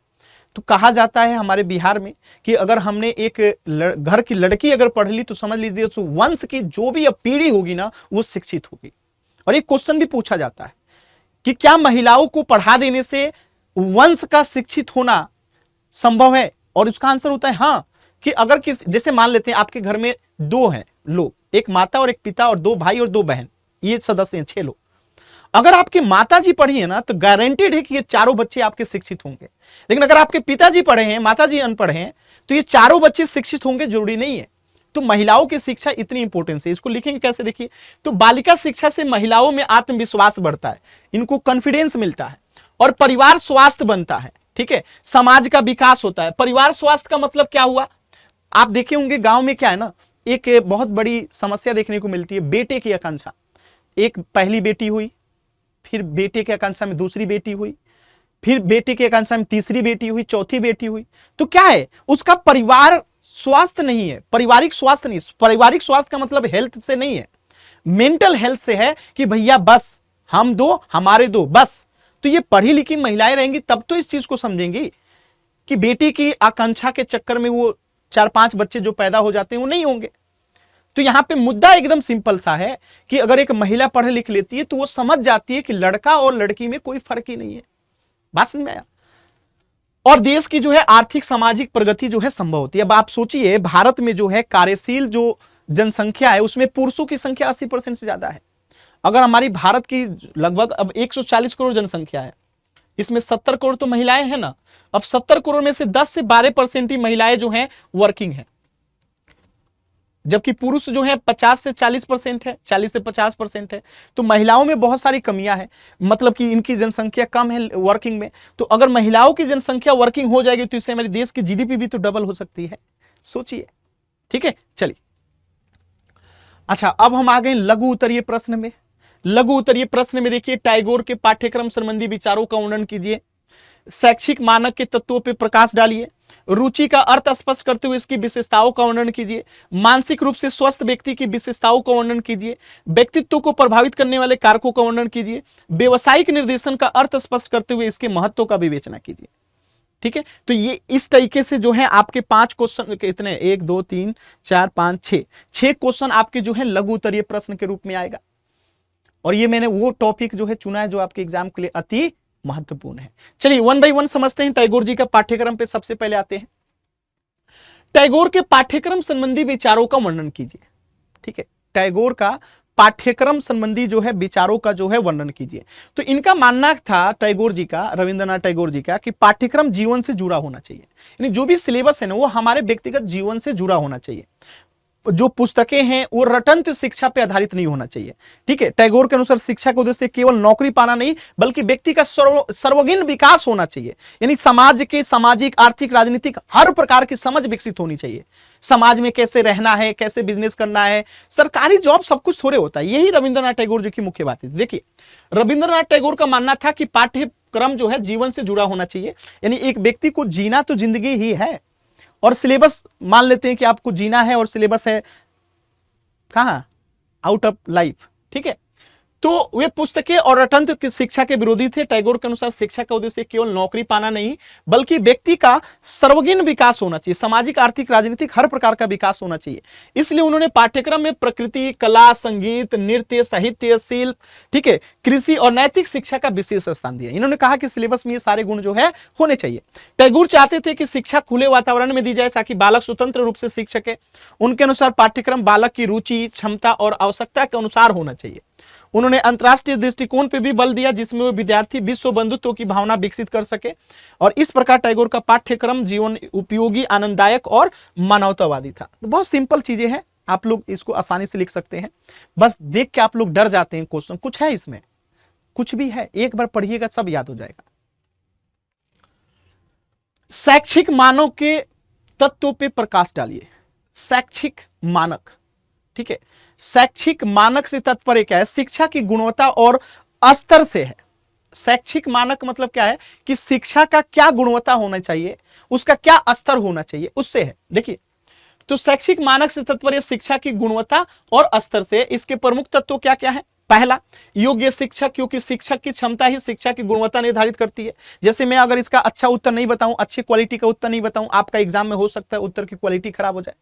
तो कहा जाता है हमारे बिहार में कि अगर हमने एक घर की लड़की अगर पढ़ ली तो समझ लीजिए तो वंश की जो भी अब पीढ़ी होगी ना, वो शिक्षित होगी। और एक क्वेश्चन भी पूछा जाता है कि क्या महिलाओं को पढ़ा देने से वंश का शिक्षित होना संभव है, और उसका आंसर होता है हाँ। कि अगर जैसे मान लेते हैं आपके घर में 2 हैं लोग, एक माता और एक पिता और 2 भाई और 2 बहन, ये सदस्य हैं 6 लोग। अगर आपकी माता जी पढ़ी है ना, तो गारंटेड है कि ये चारों बच्चे आपके शिक्षित होंगे। लेकिन अगर आपके पिताजी पढ़े हैं, माता जी अनपढ़ हैं, तो ये चारों बच्चे शिक्षित होंगे जरूरी नहीं है। तो महिलाओं की शिक्षा इतनी इंपॉर्टेंस है, इसको लिखेंगे कैसे देखिए। तो बालिका शिक्षा से महिलाओं में आत्मविश्वास बढ़ता है, इनको कॉन्फिडेंस मिलता है और परिवार स्वास्थ्य बनता है। ठीक है, समाज का विकास होता है। परिवार स्वास्थ्य का मतलब क्या हुआ, आप देखे होंगे गांव में क्या है ना, एक बहुत बड़ी समस्या देखने को मिलती है, बेटे की आकांक्षा। एक पहली बेटी हुई, फिर बेटे की आकांक्षा में दूसरी बेटी हुई, फिर बेटे की आकांक्षा में तीसरी बेटी हुई, चौथी बेटी हुई। तो क्या है, उसका परिवार स्वास्थ्य नहीं है, पारिवारिक स्वास्थ्य नहीं। पारिवारिक स्वास्थ्य का मतलब हेल्थ से नहीं है, मेंटल हेल्थ से है कि भैया बस हम 2 हमारे 2 बस। तो ये पढ़ी लिखी महिलाएं रहेंगी तब तो इस चीज को समझेंगी कि बेटी की आकांक्षा के चक्कर में वो 4-5 बच्चे जो पैदा हो जाते हैं वो नहीं होंगे। तो यहां पे मुद्दा एकदम सिंपल सा है कि अगर एक महिला पढ़ लिख लेती है तो वो समझ जाती है कि लड़का और लड़की में कोई फर्क ही नहीं है। बात समझ में आया? और देश की जो है आर्थिक सामाजिक प्रगति जो है संभव होती है। अब आप सोचिए, भारत में जो है कार्यशील जो जनसंख्या है उसमें पुरुषों की संख्या 80% से ज्यादा है। अगर हमारी भारत की लगभग अब 140 करोड़ जनसंख्या है, इसमें 70 करोड़ तो महिलाएं हैं ना। अब 70 करोड़ में से 10 से 12% ही महिलाएं जो हैं वर्किंग हैं। जबकि पुरुष जो है 50 से 40% है, 40 से 50% है। तो महिलाओं में बहुत सारी कमियां हैं, मतलब कि इनकी जनसंख्या कम है वर्किंग में। तो अगर महिलाओं की जनसंख्या वर्किंग हो जाएगी तो इससे हमारे देश की जीडीपी भी तो डबल हो सकती है, सोचिए। ठीक है, चलिए। अच्छा, अब हम आ गए लघु उत्तरीय प्रश्न में। लघु उत्तरीय प्रश्न में देखिए, टैगोर के पाठ्यक्रम संबंधी विचारों का वर्णन कीजिए, शैक्षिक मानक के तत्वों पर प्रकाश डालिए, रुचि का अर्थ स्पष्ट करते हुए इसकी विशेषताओं का वर्णन कीजिए, मानसिक रूप से स्वस्थ व्यक्ति की विशेषताओं का वर्णन कीजिए, व्यक्तित्व को प्रभावित करने वाले कारकों का वर्णन कीजिए, व्यवसायिक निर्देशन का अर्थ स्पष्ट करते हुए इसके महत्व का विवेचना कीजिए। ठीक है, तो ये इस तरीके से जो है आपके 5 क्वेश्चन, इतने 1 2 3 4 5 6 क्वेश्चन आपके जो है लघु उत्तरीय प्रश्न के रूप में आएगा। और ये मैंने वो टॉपिक जो है चुना है जो आपके एग्जाम के लिए अति महत्वपूर्ण है। चलिए 1 बाय 1 समझते हैं। टैगोर जी का पाठ्यक्रम पे सबसे पहले आते हैं। टैगोर के पाठ्यक्रम संबंधी विचारों का वर्णन कीजिए। ठीक है, टैगोर का पाठ्यक्रम संबंधी जो है विचारों का जो है वर्णन कीजिए। तो इनका मानना था टैगोर जी का, रविंद्रनाथ टैगोर जी का, कि पाठ्यक्रम जीवन से जुड़ा होना चाहिए। यानी जो भी सिलेबस है ना वो हमारे व्यक्तिगत जीवन से जुड़ा होना चाहिए। जो पुस्तकें हैं वो रटंत शिक्षा पे आधारित नहीं होना चाहिए। ठीक है, टैगोर के अनुसार शिक्षा के उद्देश्य केवल नौकरी पाना नहीं बल्कि व्यक्ति का सर्वगुण विकास होना चाहिए। यानी समाज के सामाजिक, आर्थिक, राजनीतिक हर प्रकार की समझ विकसित होनी चाहिए। समाज में कैसे रहना है, कैसे बिजनेस करना है, सरकारी जॉब सब कुछ थोड़े होता है। यही रविंद्रनाथ टैगोर जी की मुख्य बात है। देखिए, रविंद्रनाथ टैगोर का मानना था कि पाठ्यक्रम जो है जीवन से जुड़ा होना चाहिए। यानी एक व्यक्ति को जीना तो जिंदगी ही है, और सिलेबस मान लेते हैं कि आपको जीना है और सिलेबस है कहां, आउट ऑफ लाइफ। ठीक है, तो वे पुस्तकें और रटंत की शिक्षा के विरोधी थे। टैगोर के अनुसार शिक्षा का उद्देश्य केवल नौकरी पाना नहीं बल्कि व्यक्ति का सर्वगुण विकास होना चाहिए, सामाजिक, आर्थिक, राजनीतिक हर प्रकार का विकास होना चाहिए। इसलिए उन्होंने पाठ्यक्रम में प्रकृति, कला, संगीत, नृत्य, साहित्य, शिल्प, ठीक है, कृषि और नैतिक शिक्षा का विशेष स्थान दिया। इन्होंने कहा कि सिलेबस में ये सारे गुण जो है होने चाहिए। टैगोर चाहते थे कि शिक्षा खुले वातावरण में दी जाए ताकि बालक स्वतंत्र रूप से सीख सके। उनके अनुसार पाठ्यक्रम बालक की रुचि, क्षमता और आवश्यकता के अनुसार होना चाहिए। उन्होंने अंतरराष्ट्रीय दृष्टिकोण पर भी बल दिया जिसमें वो विद्यार्थी विश्व बंधुत्व की भावना विकसित कर सके। और इस प्रकार टैगोर का पाठ्यक्रम जीवन उपयोगी, आनंददायक और मानवतावादी था। बहुत सिंपल चीजें हैं, आप लोग इसको आसानी से लिख सकते हैं। बस देख के आप लोग डर जाते हैं, क्वेश्चन कुछ है इसमें, कुछ भी है, एक बार पढ़िएगा सब याद हो जाएगा। शैक्षिक मानक के तत्वों पे प्रकाश डालिए। शैक्षिक मानक, ठीक है, शैक्षिक मानक से तात्पर्य क्या है? शिक्षा की गुणवत्ता और स्तर से है। शैक्षिक मानक मतलब क्या है कि शिक्षा का क्या गुणवत्ता होना चाहिए, उसका क्या स्तर होना चाहिए, उससे है। देखिए, तो शैक्षिक मानक से तात्पर्य शिक्षा की गुणवत्ता और स्तर से। इसके प्रमुख तत्व क्या क्या है? पहला, योग्य शिक्षक, क्योंकि शिक्षक की क्षमता ही शिक्षा की गुणवत्ता निर्धारित करती है। जैसे मैं अगर इसका अच्छा उत्तर नहीं बताऊं, अच्छी क्वालिटी का उत्तर नहीं बताऊं, आपका एग्जाम में हो सकता है उत्तर की क्वालिटी खराब हो जाए।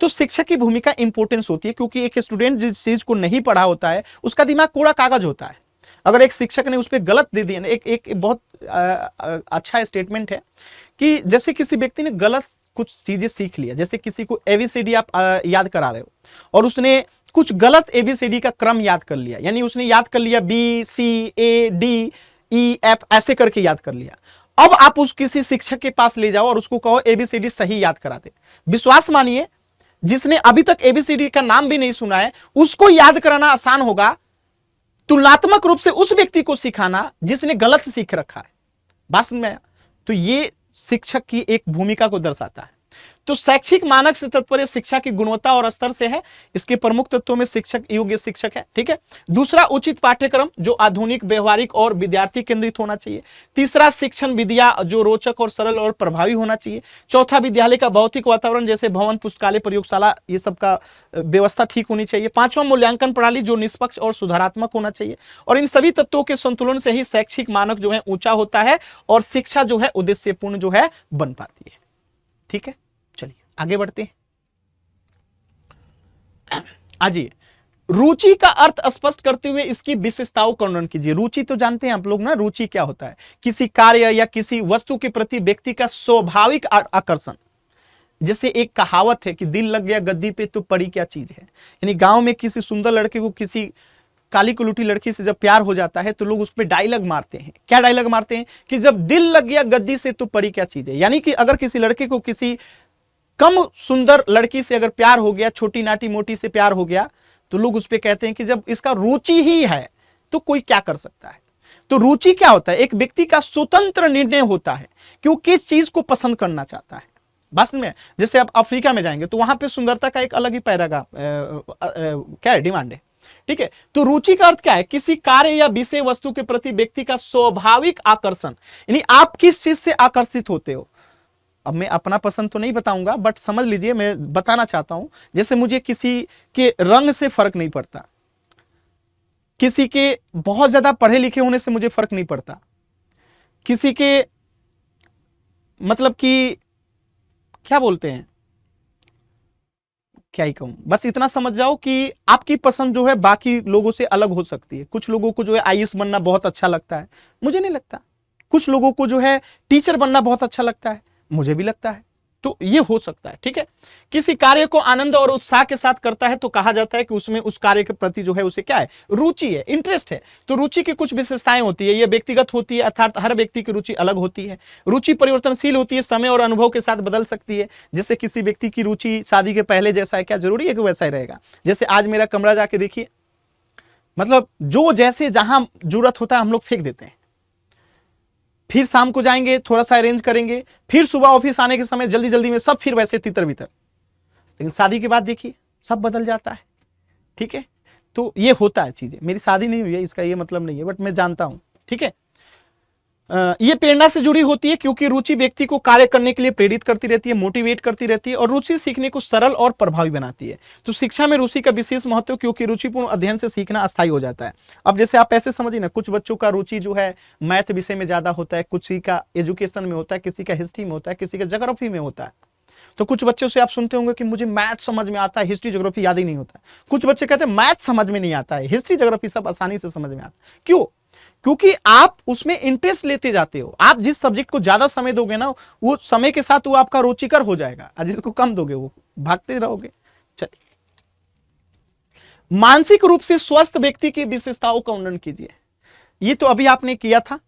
तो शिक्षक की भूमिका इंपॉर्टेंस होती है, क्योंकि एक स्टूडेंट जिस चीज को नहीं पढ़ा होता है उसका दिमाग कोड़ा कागज होता है। अगर एक शिक्षक ने उस पर गलत दे दिया, एक बहुत अच्छा स्टेटमेंट है कि जैसे किसी व्यक्ति ने गलत कुछ चीजें सीख लिया, जैसे किसी को एबीसीडी आप याद करा रहे हो और उसने कुछ गलत एबीसीडी का क्रम याद कर लिया, यानी उसने याद कर लिया B C A D E F ऐसे करके याद कर लिया। अब आप उस किसी शिक्षक के पास ले जाओ और उसको कहो एबीसीडी सही याद कराते, विश्वास मानिए जिसने अभी तक एबीसीडी का नाम भी नहीं सुना है उसको याद कराना आसान होगा तुलनात्मक रूप से उस व्यक्ति को सिखाना जिसने गलत सीख रखा है। बात समझ में आया? तो ये शिक्षक की एक भूमिका को दर्शाता है। तो शैक्षिक मानक से तात्पर्य शिक्षा की गुणवत्ता और स्तर से है। इसके प्रमुख तत्वों में शिक्षक योग्य शिक्षक है, ठीक है। दूसरा, उचित पाठ्यक्रम जो आधुनिक, व्यवहारिक और विद्यार्थी केंद्रित होना चाहिए। तीसरा, शिक्षण विधिया जो रोचक और सरल और प्रभावी होना चाहिए। चौथा, विद्यालय का भौतिक वातावरण जैसे भवन, पुस्तकालय, प्रयोगशाला, ये सब का व्यवस्था ठीक होनी चाहिए। पांचवा, मूल्यांकन प्रणाली जो निष्पक्ष और सुधारात्मक होना चाहिए। और इन सभी तत्वों के संतुलन से ही शैक्षिक मानक जो है ऊंचा होता है और शिक्षा जो है उद्देश्यपूर्ण जो है बन पाती है। ठीक है, चलिए आगे बढ़ते हैं। आइए, रुचि का अर्थ स्पष्ट करते हुए इसकी विशेषताओं का वर्णन कीजिए। रुचि तो जानते हैं आप लोग ना, रुचि क्या होता है? किसी कार्य या किसी वस्तु के प्रति व्यक्ति का स्वाभाविक आकर्षण। जैसे एक कहावत है कि दिल लग गया गद्दी पे तो पड़ी क्या चीज है। यानी गांव में किसी सुंदर लड़के को किसी काली कुलूटी लड़की से जब प्यार हो जाता है तो लोग उस पर डायलॉग मारते हैं। क्या डायलॉग मारते हैं? कि जब दिल लग गया गद्दी से तो पड़ी क्या चीज है। यानी कि अगर किसी लड़के को किसी कम सुंदर लड़की से अगर प्यार हो गया, छोटी नाटी मोटी से प्यार हो गया, तो लोग उस पर कहते हैं कि जब इसका रुचि ही है तो कोई क्या कर सकता है। तो रुचि क्या होता है? एक व्यक्ति का स्वतंत्र निर्णय होता है कि वो किस चीज को पसंद करना चाहता है। बस में जैसे आप अफ्रीका में जाएंगे तो वहां पे सुंदरता का एक अलग ही पैराग्राफ क्या है, डिमांड है, ठीक है। तो रुचि का अर्थ क्या है? किसी कार्य या विषय वस्तु के प्रति व्यक्ति का स्वाभाविक आकर्षण, यानी आप किस चीज से आकर्षित होते हो। अब मैं अपना पसंद तो नहीं बताऊंगा, बट समझ लीजिए मैं बताना चाहता हूं। जैसे मुझे किसी के रंग से फर्क नहीं पड़ता, किसी के बहुत ज्यादा पढ़े लिखे होने से मुझे फर्क नहीं पड़ता, किसी के मतलब कि क्या बोलते हैं, क्या ही कहूं, बस इतना समझ जाओ कि आपकी पसंद जो है बाकी लोगों से अलग हो सकती है। कुछ लोगों को जो है आईएएस बनना बहुत अच्छा लगता है, मुझे नहीं लगता। कुछ लोगों को जो है टीचर बनना बहुत अच्छा लगता है, मुझे भी लगता है। तो ये हो सकता है, ठीक है। किसी कार्य को आनंद और उत्साह के साथ करता है तो कहा जाता है कि उसमें उस कार्य के प्रति जो है उसे क्या है, रुचि है, इंटरेस्ट है। तो रुचि की कुछ विशेषताएं होती है, ये व्यक्तिगत होती है, अर्थात हर व्यक्ति की रुचि अलग होती है। रुचि परिवर्तनशील होती है, समय और अनुभव के साथ बदल सकती है। जैसे किसी व्यक्ति की रुचि शादी के पहले जैसा है, क्या जरूरी है कि वैसा ही रहेगा? जैसे आज मेरा कमरा जाके देखिए, मतलब जो जैसे जहां जरूरत होता है हम लोग फेंक देते हैं, फिर शाम को जाएंगे थोड़ा सा अरेंज करेंगे, फिर सुबह ऑफिस आने के समय जल्दी जल्दी में सब फिर वैसे तितर बितर। लेकिन शादी के बाद देखिए सब बदल जाता है, ठीक है। तो ये होता है चीजें। मेरी शादी नहीं हुई है इसका ये मतलब नहीं है, बट मैं जानता हूं, ठीक है। ये प्रेरणा से जुड़ी होती है क्योंकि रुचि व्यक्ति को कार्य करने के लिए प्रेरित करती रहती है, मोटिवेट करती रहती है, और रुचि सीखने को सरल और प्रभावी बनाती है। तो शिक्षा में रुचि का विशेष महत्व क्योंकि रुचिपूर्ण अध्ययन से सीखना अस्थायी हो जाता है। अब जैसे आप ऐसे समझिए ना, कुछ बच्चों का रुचि जो है मैथ विषय में ज्यादा होता है, किसी का एजुकेशन में होता है, किसी का हिस्ट्री में होता है, किसी का ज्योग्राफी में होता है। तो कुछ बच्चों से आप सुनते होंगे कि मुझे मैथ समझ में आता है, हिस्ट्री ज्योग्राफी याद ही नहीं होता है। कुछ बच्चे कहते हैं मैथ समझ में नहीं आता है, हिस्ट्री ज्योग्राफी सब आसानी से समझ में आता है। क्यों? क्योंकि आप उसमें इंटरेस्ट लेते जाते हो। आप जिस सब्जेक्ट को ज्यादा समय दोगे ना, वो समय के साथ वो आपका रुचिकर हो जाएगा, और जिसको कम दोगे वो भागते रहोगे। चलिए, मानसिक रूप से स्वस्थ व्यक्ति की विशेषताओं का वर्णन कीजिए। ये तो अभी आपने किया था,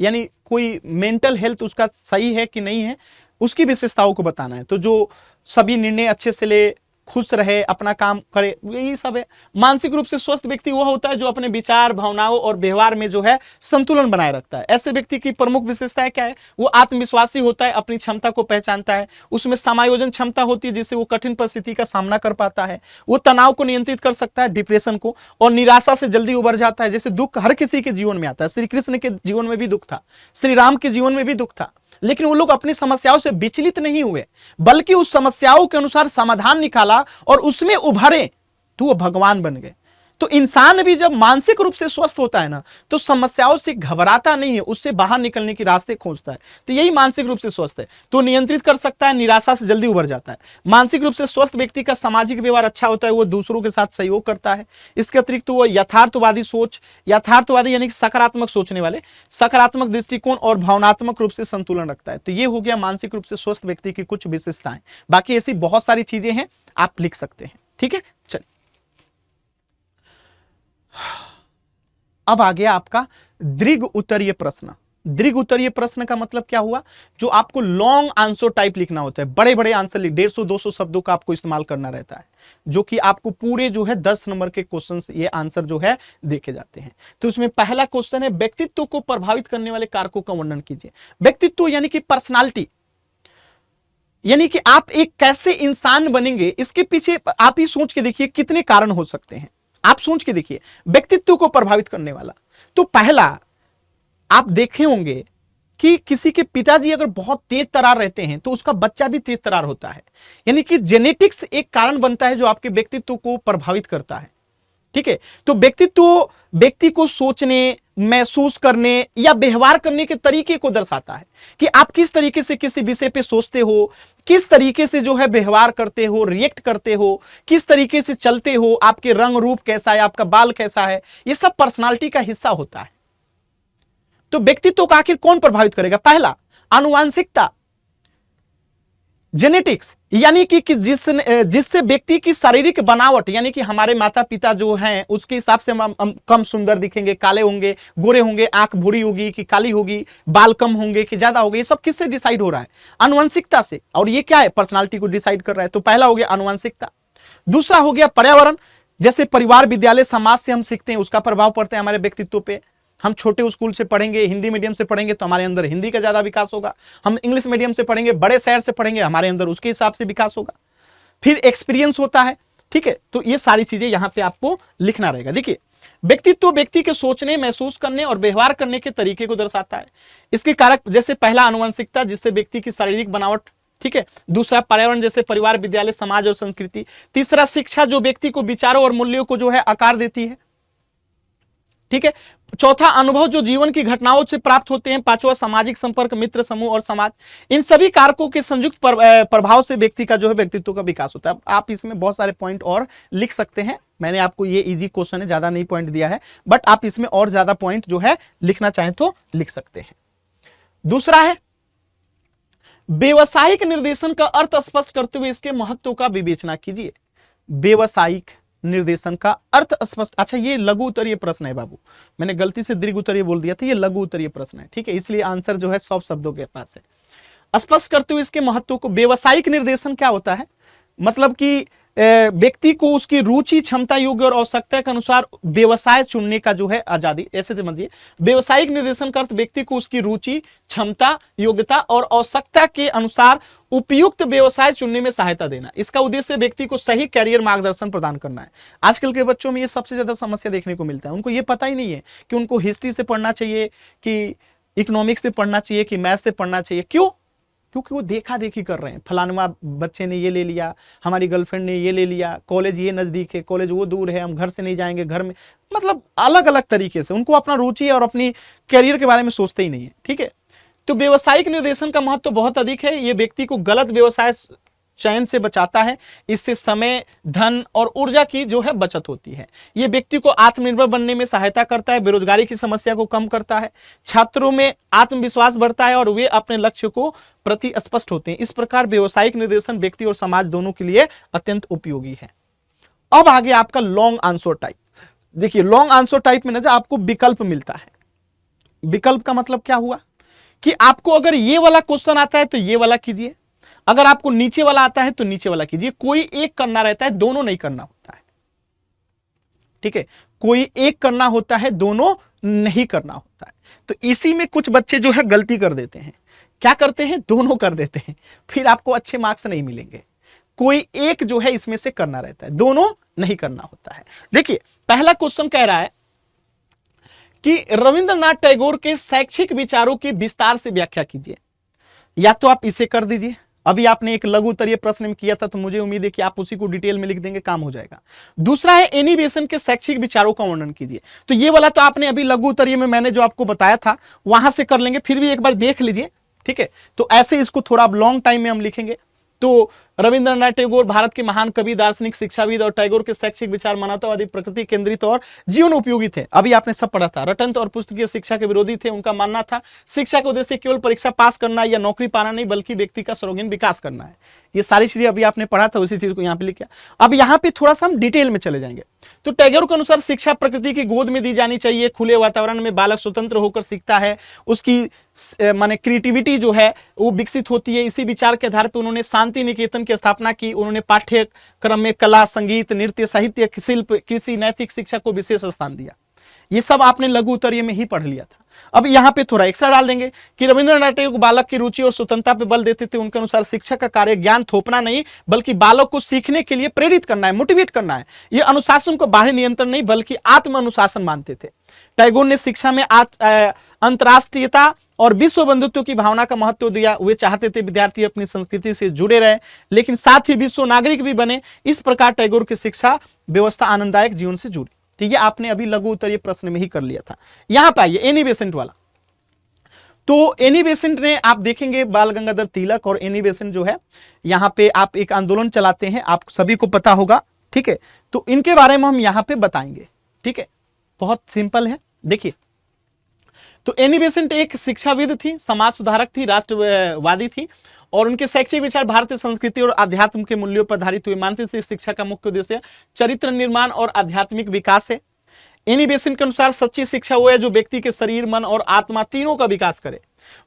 यानी कोई मेंटल हेल्थ उसका सही है कि नहीं है, उसकी विशेषताओं को बताना है। तो जो सभी निर्णय अच्छे से ले, खुश रहे, अपना काम करे, यही सब है। मानसिक रूप से स्वस्थ व्यक्ति वह होता है जो अपने विचार, भावनाओं और व्यवहार में जो है संतुलन बनाए रखता है। ऐसे व्यक्ति की प्रमुख विशेषताएं क्या है? वो आत्मविश्वासी होता है, अपनी क्षमता को पहचानता है, उसमें समायोजन क्षमता होती है जिससे वो कठिन परिस्थिति का सामना कर पाता है, वो तनाव को नियंत्रित कर सकता है, डिप्रेशन को, और निराशा से जल्दी उबर जाता है। जैसे दुख हर किसी के जीवन में आता है, श्री कृष्ण के जीवन में भी दुख था, श्री राम के जीवन में भी दुख था, लेकिन वो लोग अपनी समस्याओं से विचलित नहीं हुए, बल्कि उस समस्याओं के अनुसार समाधान निकाला और उसमें उभरे तो वो भगवान बन गए। तो इंसान भी जब मानसिक रूप से स्वस्थ होता है ना, तो समस्याओं से घबराता नहीं है, उससे बाहर निकलने के रास्ते खोजता है। तो यही मानसिक रूप से स्वस्थ है। तो नियंत्रित कर सकता है, निराशा से जल्दी उबर जाता है। मानसिक रूप से स्वस्थ व्यक्ति का सामाजिक व्यवहार अच्छा होता है, वो दूसरों के साथ सहयोग करता है। इसके अतिरिक्त वो यथार्थवादी सोच, यथार्थवादी यानी कि सकारात्मक सोचने वाले, सकारात्मक दृष्टिकोण और भावनात्मक रूप से संतुलन रखता है। तो ये हो गया मानसिक रूप से स्वस्थ व्यक्ति की कुछ विशेषताएं। बाकी ऐसी बहुत सारी चीजें हैं, आप लिख सकते हैं, ठीक है। चलिए, अब आ गया आपका दीर्घ उत्तरीय प्रश्न। दीर्घ उत्तरीय प्रश्न का मतलब क्या हुआ? जो आपको लॉन्ग आंसर टाइप लिखना होता है, बड़े बड़े आंसर लिख, 150-200 शब्दों का आपको इस्तेमाल करना रहता है, जो कि आपको पूरे जो है 10 नंबर के क्वेश्चन ये आंसर जो है देखे जाते हैं। तो इसमें पहला क्वेश्चन है, व्यक्तित्व को प्रभावित करने वाले कारकों का वर्णन कीजिए। व्यक्तित्व यानी कि पर्सनालिटी, यानी कि आप एक कैसे इंसान बनेंगे, इसके पीछे आप ही सोच के देखिए कितने कारण हो सकते हैं। आप सोच के देखिए व्यक्तित्व को प्रभावित करने वाला। तो पहला, आप देखे होंगे कि किसी के पिताजी अगर बहुत तेज तरार रहते हैं तो उसका बच्चा भी तेज तरार होता है, यानी कि जेनेटिक्स एक कारण बनता है जो आपके व्यक्तित्व को प्रभावित करता है, ठीक है। तो व्यक्तित्व व्यक्ति को सोचने, महसूस करने या व्यवहार करने के तरीके को दर्शाता है कि आप किस तरीके से किसी विषय पे सोचते हो, किस तरीके से जो है व्यवहार करते हो, रिएक्ट करते हो, किस तरीके से चलते हो, आपके रंग रूप कैसा है, आपका बाल कैसा है, ये सब पर्सनालिटी का हिस्सा होता है। तो व्यक्तित्व को आखिर कौन प्रभावित करेगा? पहला, आनुवांशिकता, जेनेटिक्स, यानी कि जिससे व्यक्ति की शारीरिक बनावट, यानी कि हमारे माता पिता जो हैं उसके हिसाब से हम कम सुंदर दिखेंगे, काले होंगे, गोरे होंगे, आंख भूरी होगी कि काली होगी, बाल कम होंगे कि ज्यादा होंगे, ये सब किससे डिसाइड हो रहा है? आनुवंशिकता से। और ये क्या है? पर्सनालिटी को डिसाइड कर रहा है। तो पहला हो गया आनुवंशिकता। दूसरा हो गया पर्यावरण, जैसे परिवार, विद्यालय, समाज से हम सीखते हैं, उसका प्रभाव पड़ता है हमारे व्यक्तित्व पे। हम छोटे स्कूल से पढ़ेंगे, हिंदी मीडियम से पढ़ेंगे तो हमारे अंदर हिंदी का ज्यादा विकास होगा। हम इंग्लिश मीडियम से पढ़ेंगे, बड़े शहर से पढ़ेंगे, हमारे अंदर उसके हिसाब से विकास होगा। फिर एक्सपीरियंस होता है, ठीक है। तो ये सारी चीजें यहां पे आपको लिखना रहेगा। देखिए, व्यक्तित्व व्यक्ति के सोचने, महसूस करने और व्यवहार करने के तरीके को दर्शाता है। इसके कारक जैसे पहला आनुवंशिकता, जिससे व्यक्ति की शारीरिक बनावट, ठीक है। दूसरा पर्यावरण, जैसे परिवार, विद्यालय, समाज और संस्कृति। तीसरा शिक्षा, जो व्यक्ति को विचारों और मूल्यों को जो है आकार देती है, ठीक है। चौथा अनुभव, जो जीवन की घटनाओं से प्राप्त होते हैं। पांचवा सामाजिक संपर्क, मित्र समूह और समाज। इन सभी कारकों के संयुक्त प्रभाव से व्यक्ति का जो है व्यक्तित्व का विकास होता है। आप इसमें बहुत सारे पॉइंट और लिख सकते हैं। मैंने आपको ये इजी क्वेश्चन है, ज्यादा नहीं पॉइंट दिया है, बट आप इसमें और ज्यादा पॉइंट जो है लिखना चाहें तो लिख सकते हैं। दूसरा है व्यवसायिक निर्देशन का अर्थ स्पष्ट करते हुए इसके महत्व का विवेचना कीजिए। व्यवसायिक निर्देशन का अर्थ स्पष्ट। अच्छा, ये लघु उत्तरीय प्रश्न है बाबू, मैंने गलती से दीर्घ उत्तरीय बोल दिया था, ये लघु उत्तरीय प्रश्न है, ठीक है। इसलिए आंसर जो है 100 शब्दों के पास है। स्पष्ट करते हुए इसके महत्व को। व्यवसायिक निर्देशन क्या होता है? मतलब कि व्यक्ति को उसकी रुचि, क्षमता, योग्य और आवश्यकता के अनुसार व्यवसाय चुनने का जो है आजादी। ऐसे समझिए, व्यवसायिक निर्देशन का अर्थ व्यक्ति को उसकी रुचि, क्षमता, योग्यता और आवश्यकता के अनुसार उपयुक्त व्यवसाय चुनने में सहायता देना। इसका उद्देश्य व्यक्ति को सही कैरियर मार्गदर्शन प्रदान करना है। आजकल के बच्चों में ये सबसे ज्यादा समस्या देखने को मिलता है। उनको ये पता ही नहीं है कि उनको हिस्ट्री से पढ़ना चाहिए कि इकोनॉमिक्स से पढ़ना चाहिए कि मैथ से पढ़ना चाहिए। क्यों? क्योंकि वो देखा देखी कर रहे हैं। फलानवा बच्चे ने ये ले लिया, हमारी गर्लफ्रेंड ने ये ले लिया, कॉलेज ये नजदीक है, कॉलेज वो दूर है, हम घर से नहीं जाएंगे, घर में, मतलब अलग अलग तरीके से उनको अपना रुचि और अपनी कैरियर के बारे में सोचते ही नहीं है, ठीक है। तो व्यवसायिक निर्देशन का महत्व बहुत अधिक है। ये व्यक्ति को गलत व्यवसाय चयन से बचाता है। इससे समय, धन और ऊर्जा की जो है बचत होती है। यह व्यक्ति को आत्मनिर्भर बनने में सहायता करता है, बेरोजगारी की समस्या को कम करता है, छात्रों में आत्मविश्वास बढ़ता है और वे अपने लक्ष्य को प्रति स्पष्ट होते हैं। इस प्रकार व्यवसायिक निर्देशन व्यक्ति और समाज दोनों के लिए अत्यंत उपयोगी है। अब आगे आपका लॉन्ग आंसर टाइप। देखिए, लॉन्ग आंसर टाइप में ना आपको विकल्प मिलता है। विकल्प का मतलब क्या हुआ कि आपको अगर ये वाला क्वेश्चन आता है तो ये वाला कीजिए, अगर आपको नीचे वाला आता है तो नीचे वाला कीजिए। कोई एक करना रहता है, दोनों नहीं करना होता है, ठीक है। कोई एक करना होता है, दोनों नहीं करना होता है। तो इसी में कुछ बच्चे जो है गलती कर देते हैं। क्या करते हैं? दोनों कर देते हैं, फिर आपको अच्छे मार्क्स नहीं मिलेंगे। कोई एक जो है इसमें से करना रहता है, दोनों नहीं करना होता है। देखिए, पहला क्वेश्चन कह रहा है कि रविंद्रनाथ टैगोर के शैक्षिक विचारों की विस्तार से व्याख्या कीजिए। या तो आप इसे कर दीजिए, अभी आपने एक लघु उत्तरीय प्रश्न में किया था, तो मुझे उम्मीद है कि आप उसी को डिटेल में लिख देंगे, काम हो जाएगा। दूसरा है एनी बेसेंट के शैक्षिक विचारों का वर्णन कीजिए। तो ये वाला तो आपने अभी लघु उत्तरीय में मैंने जो आपको बताया था वहां से कर लेंगे, फिर भी एक बार देख लीजिए, ठीक है। तो ऐसे इसको थोड़ा लॉन्ग टाइम में हम लिखेंगे। तो रविंद्रनाथ टैगोर भारत के महान कवि, दार्शनिक, शिक्षाविद और टैगोर के शैक्षिक विचार मानवतावादी, प्रकृति केंद्रित और जीवन उपयोगी थे। अभी आपने सब पढ़ा था। रटंत और पुस्तकीय शिक्षा के विरोधी थे। उनका मानना था शिक्षा का उद्देश्य केवल परीक्षा पास करना या नौकरी पाना नहीं, बल्कि व्यक्ति का सर्वांगीण विकास करना है। ये सारी चीजें अभी आपने पढ़ा था, उसी चीज को यहाँ पे लिखा। अब यहाँ पे थोड़ा सा हम डिटेल में चले जाएंगे। तो टैगोर के अनुसार शिक्षा प्रकृति की गोद में दी जानी चाहिए। खुले वातावरण में बालक स्वतंत्र होकर सीखता है, उसकी माने क्रिएटिविटी जो है वो विकसित होती है। इसी विचार के आधार पर उन्होंने शांति निकेतन की स्थापना की। उन्होंने पाठ्यक्रम में कला, संगीत, नृत्य, साहित्य, शिल्प, कृषि, नैतिक शिक्षा को विशेष स्थान दिया। ये सब आपने लघु उत्तरीय में ही पढ़ लिया था। अब यहाँ पे थोड़ा एक्स्ट्रा डाल देंगे कि रविंद्रनाथ टैगोर बालक की रुचि और स्वतंत्रता पे बल देते थे। उनके अनुसार शिक्षा का कार्य ज्ञान थोपना नहीं, बल्कि बालक को सीखने के लिए प्रेरित करना है, मोटिवेट करना है। ये अनुशासन को बाहरी नियंत्रण नहीं, बल्कि आत्म अनुशासन मानते थे। टैगोर ने शिक्षा में अंतर्राष्ट्रीयता और विश्व बंधुत्व की भावना का महत्व दिया। वे चाहते थे विद्यार्थी अपनी संस्कृति से जुड़े रहे, लेकिन साथ ही विश्व नागरिक भी बने। इस प्रकार टैगोर की शिक्षा व्यवस्था आनंददायक जीवन से जुड़ी। ठीक है, आपने अभी लघु उत्तरीय प्रश्न में ही कर लिया था। यहां पे आइए एनी बेसेंट वाला। तो एनी बेसेंट ने आप देखेंगे बाल गंगाधर तिलक और एनी बेसेंट जो है यहां पे आप एक आंदोलन चलाते हैं, आप सभी को पता होगा, ठीक है। तो इनके बारे में हम यहां पे बताएंगे, ठीक है। बहुत सिंपल है। देखिए, तो एनी बेसेंट एक शिक्षाविद थी, समाज सुधारक थी, राष्ट्रवादी थी और उनके शैक्षिक विचार भारतीय संस्कृति और अध्यात्म के मूल्यों पर आधारित हुए। मानते थे शिक्षा का मुख्य उद्देश्य चरित्र निर्माण और आध्यात्मिक विकास है। एनी बेसेंट के अनुसार सच्ची शिक्षा वो है जो व्यक्ति के शरीर, मन और आत्मा तीनों का विकास करे।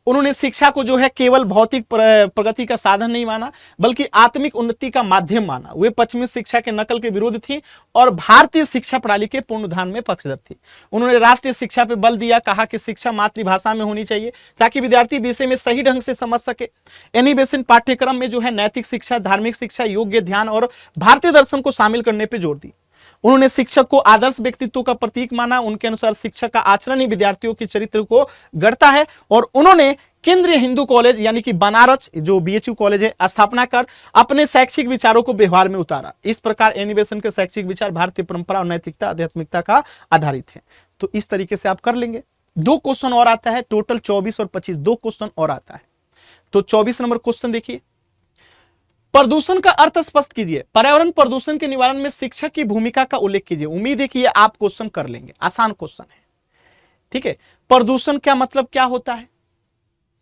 उन्होंने शिक्षा को जो है केवल भौतिक प्रगति का साधन नहीं माना बल्कि आत्मिक उन्नति का माध्यम माना। वे पश्चिमी शिक्षा के नकल के विरोध थी और भारतीय शिक्षा प्रणाली के पुनरुद्धार में पक्षधर थी। उन्होंने राष्ट्रीय शिक्षा पर बल दिया, कहा कि शिक्षा मातृभाषा में होनी चाहिए ताकि विद्यार्थी विषय में सही ढंग से समझ सके। एनी बेसेंट पाठ्यक्रम में जो है नैतिक शिक्षा, धार्मिक शिक्षा, योग्य ध्यान और भारतीय दर्शन को शामिल करने पर जोर दी। उन्होंने शिक्षक को आदर्श व्यक्तित्व का प्रतीक माना। उनके अनुसार शिक्षक का आचरण ही विद्यार्थियों के चरित्र को गढ़ता है और उन्होंने केंद्रीय हिंदू कॉलेज यानी कि बनारस जो बीएचयू कॉलेज है स्थापना कर अपने शैक्षिक विचारों को व्यवहार में उतारा। इस प्रकार एनी बेसेंट के शैक्षिक विचार भारतीय परंपरा और नैतिकता, आध्यात्मिकता का आधारित है। तो इस तरीके से आप कर लेंगे। 2 क्वेश्चन और आता है, टोटल 24 और 25, 2 क्वेश्चन और आता है। तो 24 नंबर क्वेश्चन देखिए, प्रदूषण का अर्थ स्पष्ट कीजिए। पर्यावरण प्रदूषण के निवारण में शिक्षक की भूमिका का उल्लेख कीजिए। उम्मीद है कि ये आप क्वेश्चन कर लेंगे, आसान क्वेश्चन है। ठीक है, प्रदूषण क्या मतलब क्या होता है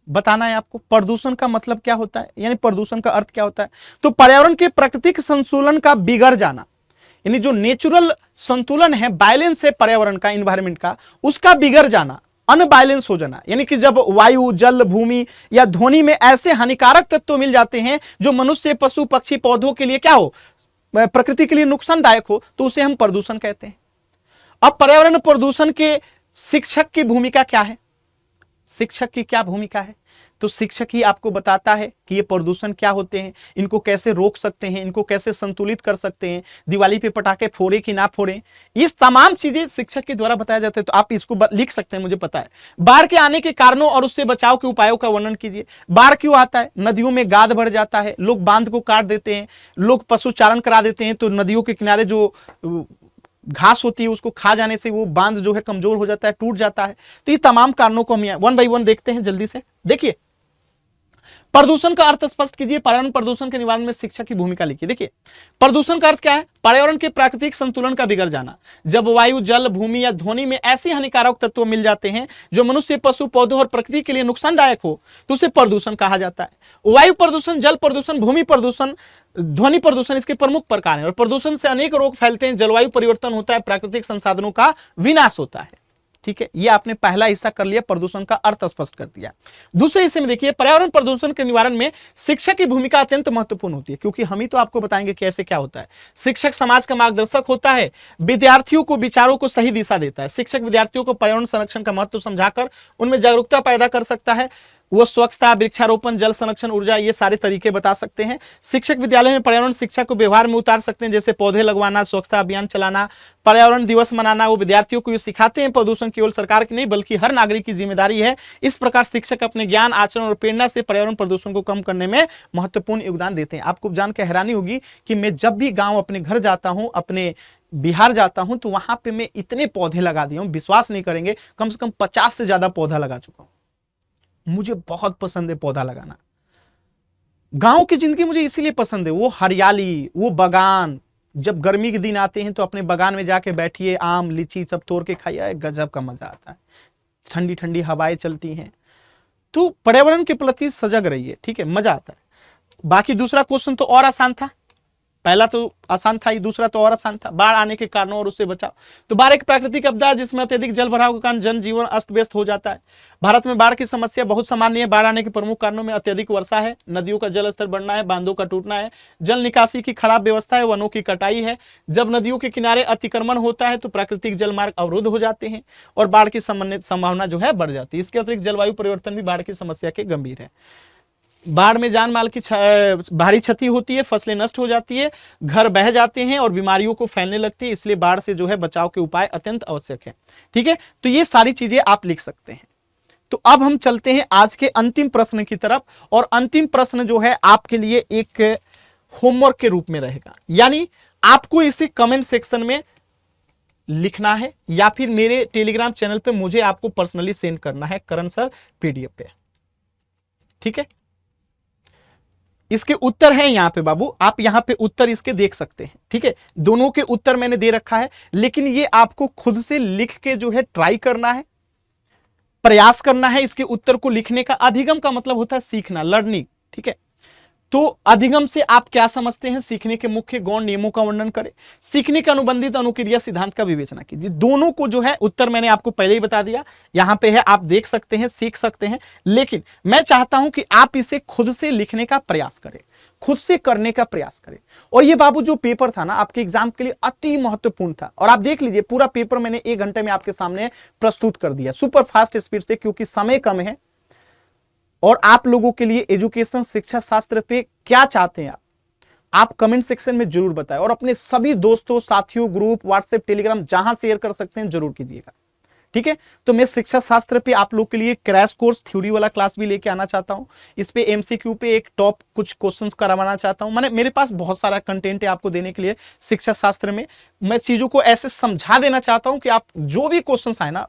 बताना है आपको। प्रदूषण का मतलब क्या होता है यानी प्रदूषण का अर्थ क्या होता है। तो पर्यावरण के प्राकृतिक संतुलन का बिगड़ जाना, यानी जो नेचुरल संतुलन है, बैलेंस है पर्यावरण का, इन्वायरमेंट का, उसका बिगड़ जाना, अनबैलेंस हो जाना। यानी कि जब वायु, जल, भूमि या ध्वनि में ऐसे हानिकारक तत्व मिल जाते हैं जो मनुष्य, पशु, पक्षी, पौधों के लिए क्या हो, प्रकृति के लिए नुकसानदायक हो, तो उसे हम प्रदूषण कहते हैं। अब पर्यावरण प्रदूषण के शिक्षक की भूमिका क्या है, शिक्षक की क्या भूमिका है। तो शिक्षक ही आपको बताता है कि ये प्रदूषण क्या होते हैं, इनको कैसे रोक सकते हैं, इनको कैसे संतुलित कर सकते हैं, दिवाली पे पटाखे फोड़े कि ना फोड़े, ये तमाम चीजें शिक्षक के द्वारा बताया जाता है। तो आप इसको लिख सकते हैं, मुझे पता है। बाढ़ के आने के कारणों और उससे बचाव के उपायों का वर्णन कीजिए। बाढ़ क्यों आता है, नदियों में गाद बढ़ जाता है, लोग बांध को काट देते हैं, लोग पशुचारण करा देते हैं, तो नदियों के किनारे जो घास होती है उसको खा जाने से वो बांध जो है कमजोर हो जाता है, टूट जाता है। तो ये तमाम कारणों को हम 1 बाय 1 देखते हैं जल्दी से। देखिए, प्रदूषण का अर्थ स्पष्ट कीजिए। पर्यावरण प्रदूषण के निवारण में शिक्षक की भूमिका लिखिए। देखिए, प्रदूषण का अर्थ क्या है, पर्यावरण के प्राकृतिक संतुलन का बिगड़ जाना। जब वायु, जल, भूमि या ध्वनि में ऐसे हानिकारक तत्व मिल जाते हैं जो मनुष्य, पशु, पौधों और प्रकृति के लिए नुकसानदायक हो, तो उसे प्रदूषण कहा जाता है। वायु प्रदूषण, जल प्रदूषण, भूमि प्रदूषण, ध्वनि प्रदूषण इसके प्रमुख प्रकार हैं और प्रदूषण से अनेक रोग फैलते हैं, जलवायु परिवर्तन होता है, प्राकृतिक संसाधनों का विनाश होता है। ठीक है, ये आपने पहला हिस्सा कर लिया, प्रदूषण का अर्थ स्पष्ट कर दिया। दूसरे हिस्से में देखिए, पर्यावरण प्रदूषण के निवारण में शिक्षक की भूमिका अत्यंत महत्वपूर्ण होती है, क्योंकि हम ही तो आपको बताएंगे कैसे क्या होता है। शिक्षक समाज का मार्गदर्शक होता है, विद्यार्थियों को विचारों को सही दिशा देता है। शिक्षक विद्यार्थियों को पर्यावरण संरक्षण का महत्व समझाकर उनमें जागरूकता पैदा कर सकता है। वो स्वच्छता, वृक्षारोपण, जल संरक्षण, ऊर्जा, ये सारे तरीके बता सकते हैं। शिक्षक विद्यालय में पर्यावरण शिक्षा को व्यवहार में उतार सकते हैं, जैसे पौधे लगवाना, स्वच्छता अभियान चलाना, पर्यावरण दिवस मनाना। वो विद्यार्थियों को ये सिखाते हैं प्रदूषण केवल सरकार की नहीं बल्कि हर नागरिक की जिम्मेदारी है। इस प्रकार शिक्षक अपने ज्ञान, आचरण और प्रेरणा से पर्यावरण प्रदूषण को कम करने में महत्वपूर्ण योगदान देते हैं। आपको जान के हैरानी होगी कि मैं जब भी गाँव अपने घर जाता हूँ, अपने बिहार जाता हूं, तो वहां पे मैं इतने पौधे लगा दिया हूं, विश्वास नहीं करेंगे, कम से कम 50 से ज्यादा पौधा लगा चुका हूं। मुझे बहुत पसंद है पौधा लगाना। गांव की जिंदगी मुझे इसीलिए पसंद है, वो हरियाली, वो बागान। जब गर्मी के दिन आते हैं तो अपने बागान में जाके बैठिए, आम, लीची सब तोड़ के खाइए, गजब का मजा आता है। ठंडी ठंडी हवाएं चलती हैं। तो पर्यावरण के प्रति सजग रहिए, ठीक है, मजा आता है। बाकी दूसरा क्वेश्चन तो और आसान था, पहला तो आसान था, दूसरा तो और आसान था। बाढ़ आने के कारणों और उससे बचाव। तो बाढ़ एक प्राकृतिक आपदा है जिसमें अत्यधिक जल भराव के कारण जनजीवन अस्त व्यस्त हो जाता है। भारत में बाढ़ की समस्या बहुत सामान्य है। बाढ़ आने के प्रमुख कारणों में अत्यधिक वर्षा है, नदियों का जल स्तर बढ़ना है, बांधों का टूटना है, जल निकासी की खराब व्यवस्था है, वनों की कटाई है। जब नदियों के किनारे अतिक्रमण होता है तो प्राकृतिक जल मार्ग अवरुद्ध हो जाते हैं और बाढ़ की संभावना जो है बढ़ जाती है। इसके अतिरिक्त जलवायु परिवर्तन भी बाढ़ की समस्या के गंभीर है। बाढ़ में जान माल की भारी क्षति होती है, फसलें नष्ट हो जाती है, घर बह जाते हैं और बीमारियों को फैलने लगती है। इसलिए बाढ़ से जो है बचाव के उपाय अत्यंत आवश्यक है। ठीक है, तो ये सारी चीजें आप लिख सकते हैं। तो अब हम चलते हैं आज के अंतिम प्रश्न की तरफ, और अंतिम प्रश्न जो है आपके लिए एक होमवर्क के रूप में रहेगा, यानी आपको इसे कमेंट सेक्शन में लिखना है या फिर मेरे टेलीग्राम चैनल पे मुझे आपको पर्सनली सेंड करना है, करण सर PDF पे। ठीक है, इसके उत्तर हैं यहां पे बाबू, आप यहां पे उत्तर इसके देख सकते हैं। ठीक है, दोनों के उत्तर मैंने दे रखा है, लेकिन ये आपको खुद से लिख के जो है ट्राई करना है। प्रयास करना है इसके उत्तर को लिखने का। अधिगम का मतलब होता है सीखना, लर्निंग, ठीक है। तो अधिगम से आप क्या समझते हैं? सीखने के मुख्य गौण नियमों का वर्णन करें, सीखने के अनुबंधित अनुक्रिया सिद्धांत का विवेचना कीजिए। दोनों को जो है उत्तर मैंने आपको पहले ही बता दिया, यहां पे है, आप देख सकते हैं, सीख सकते हैं, लेकिन मैं चाहता हूं कि आप इसे खुद से लिखने का प्रयास करें, खुद से करने का प्रयास करें। और ये बाबू जो पेपर था ना आपके एग्जाम के लिए अति महत्वपूर्ण था, और आप देख लीजिए पूरा पेपर मैंने 1 घंटे में आपके सामने प्रस्तुत कर दिया, सुपर फास्ट स्पीड से, क्योंकि समय कम है। और आप लोगों के लिए एजुकेशन शिक्षा शास्त्र पे क्या चाहते हैं आप कमेंट सेक्शन में जरूर बताएं, और अपने सभी दोस्तों, साथियों, ग्रुप, व्हाट्सएप, टेलीग्राम जहां शेयर कर सकते हैं जरूर कीजिएगा, ठीक है। तो मैं शिक्षा शास्त्र पे आप लोग के लिए क्रैश कोर्स थ्योरी वाला क्लास भी लेके आना चाहता हूं। इस पे एमसीक्यू पे एक टॉप कुछ क्वेश्चंस करवाना चाहता हूं। मैंने, मेरे पास बहुत सारा कंटेंट है आपको देने के लिए शिक्षा शास्त्र में। मैं चीजों को ऐसे समझा देना चाहता हूं कि आप जो भी क्वेश्चंस आए ना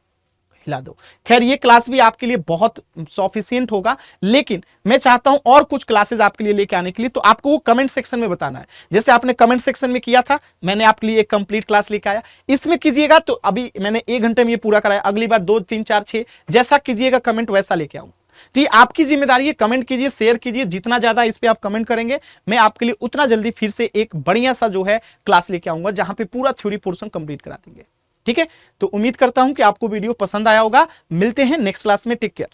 हिला दो। खैर ये क्लास भी आपके लिए बहुत सफिशिएंट होगा, लेकिन मैं चाहता हूं और कुछ क्लासेस आपके लिए लेके आने के लिए, तो आपको वो कमेंट सेक्शन में बताना है। जैसे आपने कमेंट सेक्शन में किया था, मैंने आपके लिए एक कंप्लीट क्लास लेके आया, इसमें कीजिएगा। तो अभी मैंने 1 घंटे में ये पूरा कराया, अगली बार 2, 3, 4, 6 जैसा कीजिएगा कमेंट वैसा लेके आऊंगा। तो ये आपकी जिम्मेदारी है, कमेंट कीजिए, शेयर कीजिए। जितना ज्यादा इस पे आप कमेंट करेंगे मैं आपके लिए उतना जल्दी फिर से एक बढ़िया सा जो है क्लास लेके आऊंगा, जहां पे पूरा थ्योरी पोर्शन कंप्लीट करा देंगे, ठीक है। तो उम्मीद करता हूं कि आपको वीडियो पसंद आया होगा। मिलते हैं नेक्स्ट क्लास में, टेक केयर।